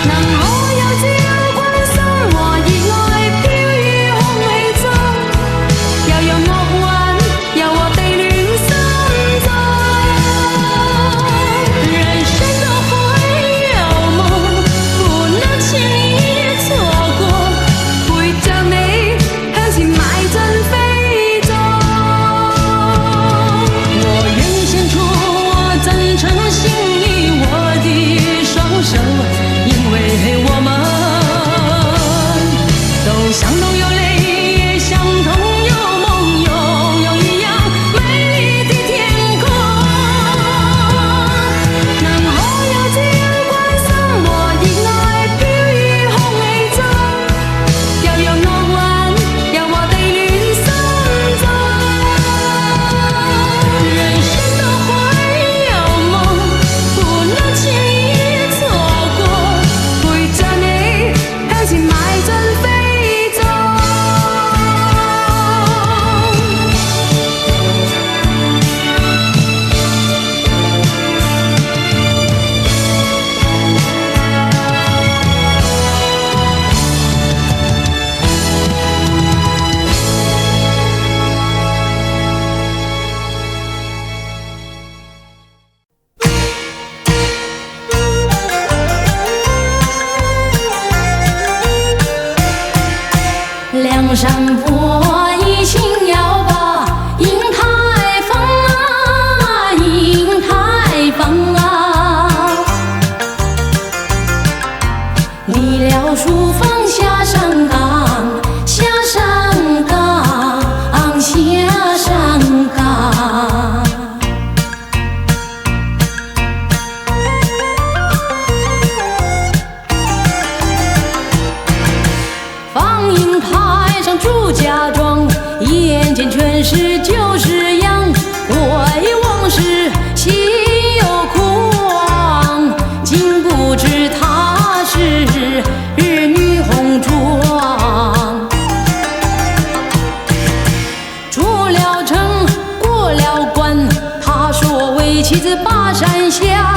能我有自由觀賞和熱愛飄於空氣中，又有惡運，有我地戀心中。人生都會有夢，不能輕易錯過，陪着你向前邁進飛縱。我願獻出我真誠心意，我的雙手，因為我們都相同有淚，相同有夢，擁有一樣美麗的天空。能我有自由觀賞和熱愛飄於空氣中，又有惡運，有我地戀心中。人生都會有夢，不能輕易錯過，陪着你向前邁進飛縱。梁山伯一心要把银台放啊，银台放啊，离了书房下山岗，下山岗，下山岗。放映台上祝家庄，眼前全是旧式样，对往事心有狂，竟不知她是儿女红妆。出了城，过了关，他说为妻子把山下，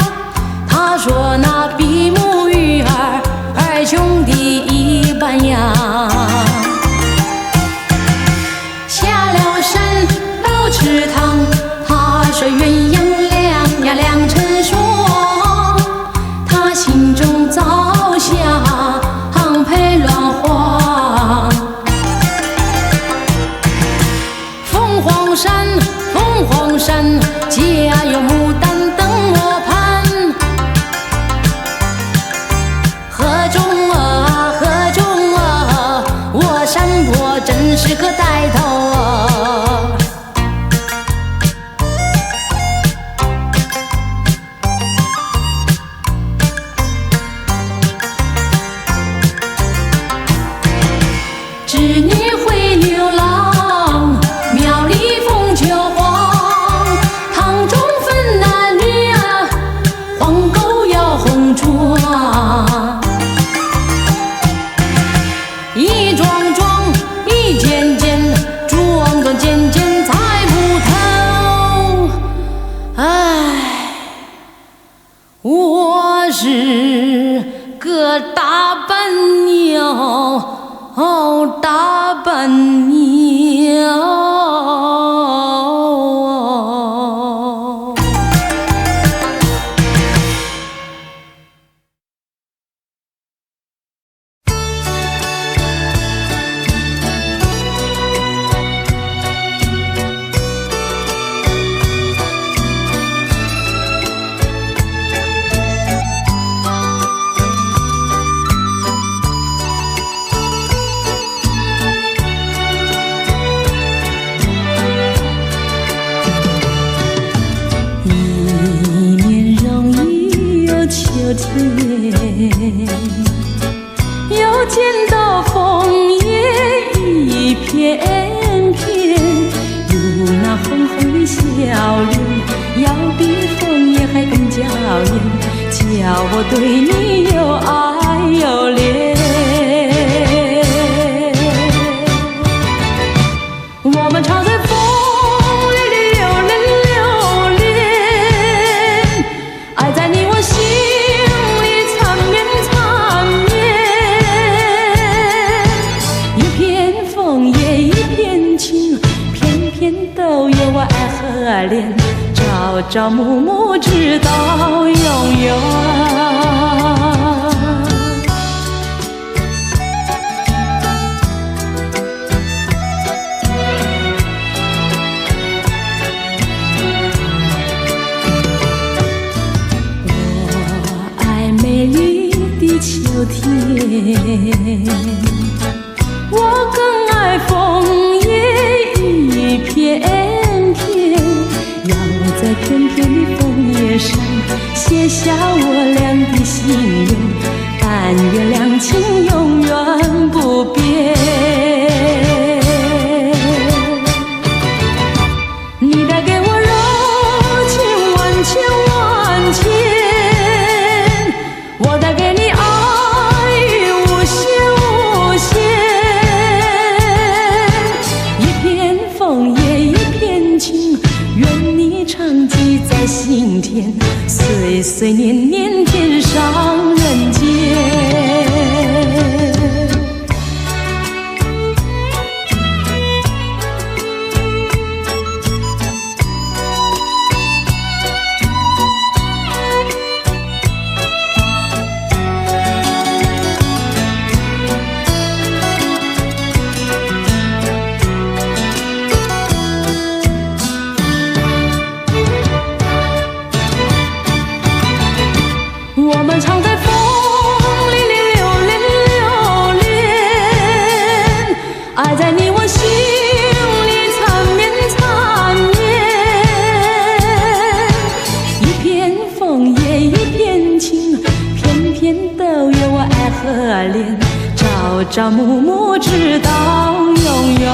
他说那比目鱼儿，二兄弟一般样。下了山到池塘，他说鸳鸯两呀两成双，他心中早想配鸾凰。凤凰山，凤凰山，家有牡丹等我盼。河中啊，河中啊，我山伯真是个带头啊。织女会牛郎，庙里凤求凰，堂中分男女啊，黄狗要红妆。一桩桩，一件件，桩桩件件猜不透。唉，我是个大笨鸟，大笨鸟。秋天，又见到枫叶一片片，有那红红的笑脸，要比枫叶还更娇艳，叫我对你又爱又恋。我们常在风里流连，爱在你我心里缠绵，一片枫叶一片情，片片都有我爱和恋，朝朝暮暮直到永远。秋天，我更爱枫叶一片片，要我在片片的枫叶上写下我俩的心愿，但愿两情永远不变。你带给我柔情万千万千，我带给你长记在心田，岁岁年年天上人间。我们常在风里流连，爱在你我心里缠绵，一片枫叶一片情，片片都有我爱和恋，朝朝暮暮直到永远。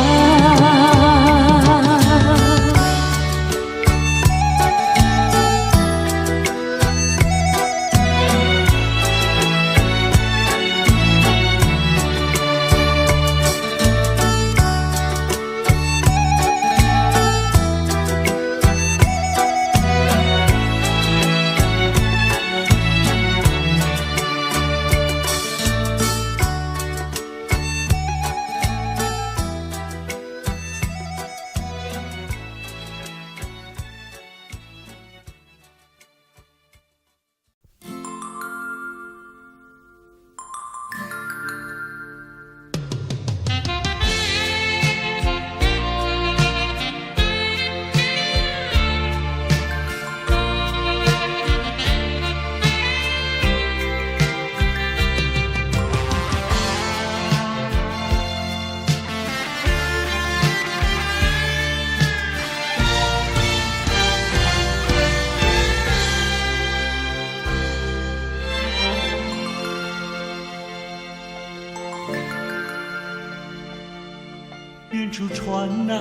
远处传来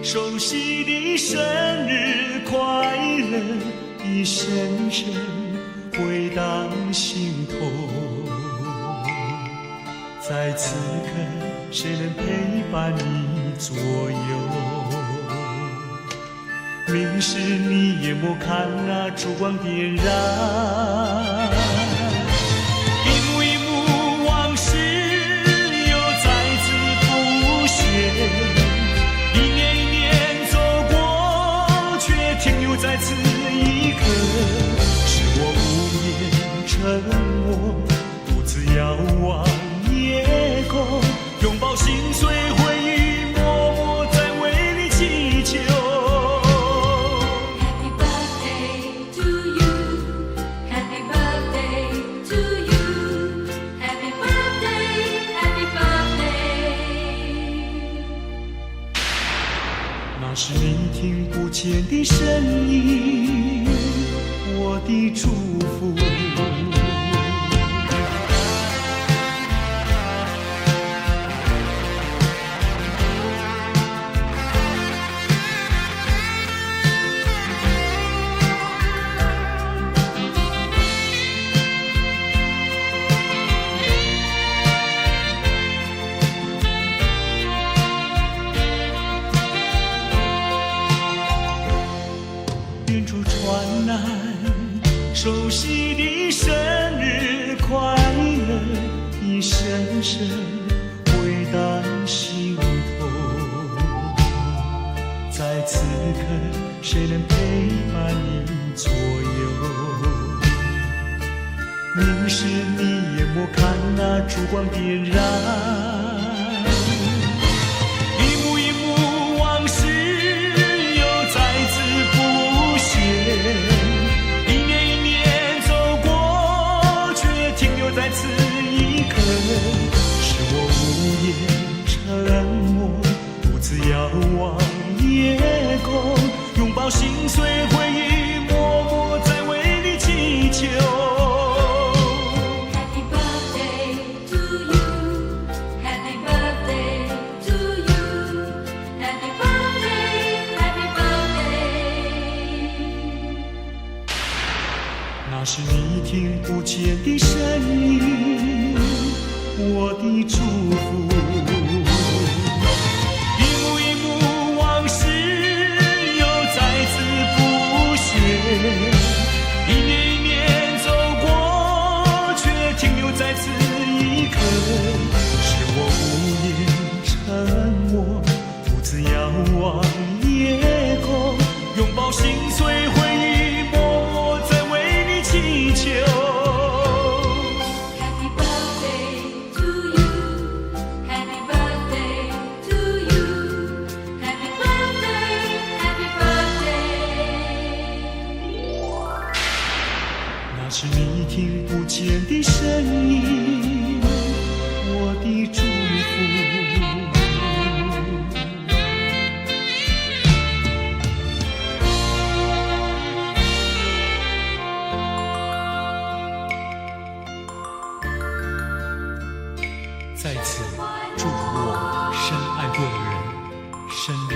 熟悉的生日快乐，一声声回荡心头。在此刻，谁能陪伴你左右？明是你眼眸看那烛光点燃。在此一刻，是我无言沉默，独自遥望夜空，拥抱心碎回忆，默默在为你祈求。Happy birthday to you, Happy birthday to you, Happy birthday, Happy birthday。那是你听不见的声音，我的祝福。声回荡心头。在此刻，谁能陪伴你左右？凝视你眼眸，看那烛光点燃，一幕一幕往事又再次浮现。一年一年走过，却停留在此一刻，是我无言沉默，独自遥望夜空，拥抱心碎回忆，默默在为你祈求。Happy birthday to you, happy birthday to you, happy birthday, happy birthday. 那是你听不见的声音，我的祝福。一幕一幕往事又再次浮现，一年一年走过，却停留在此一刻，是我无言沉默，独自遥望夜空，拥抱心碎回忆，默默在为你祈求。Happy birthday to you, happy birthday to you, happy birthday, happy birthday. 那是你听不见的声音，我的祝福。在此祝福我深爱过的人生日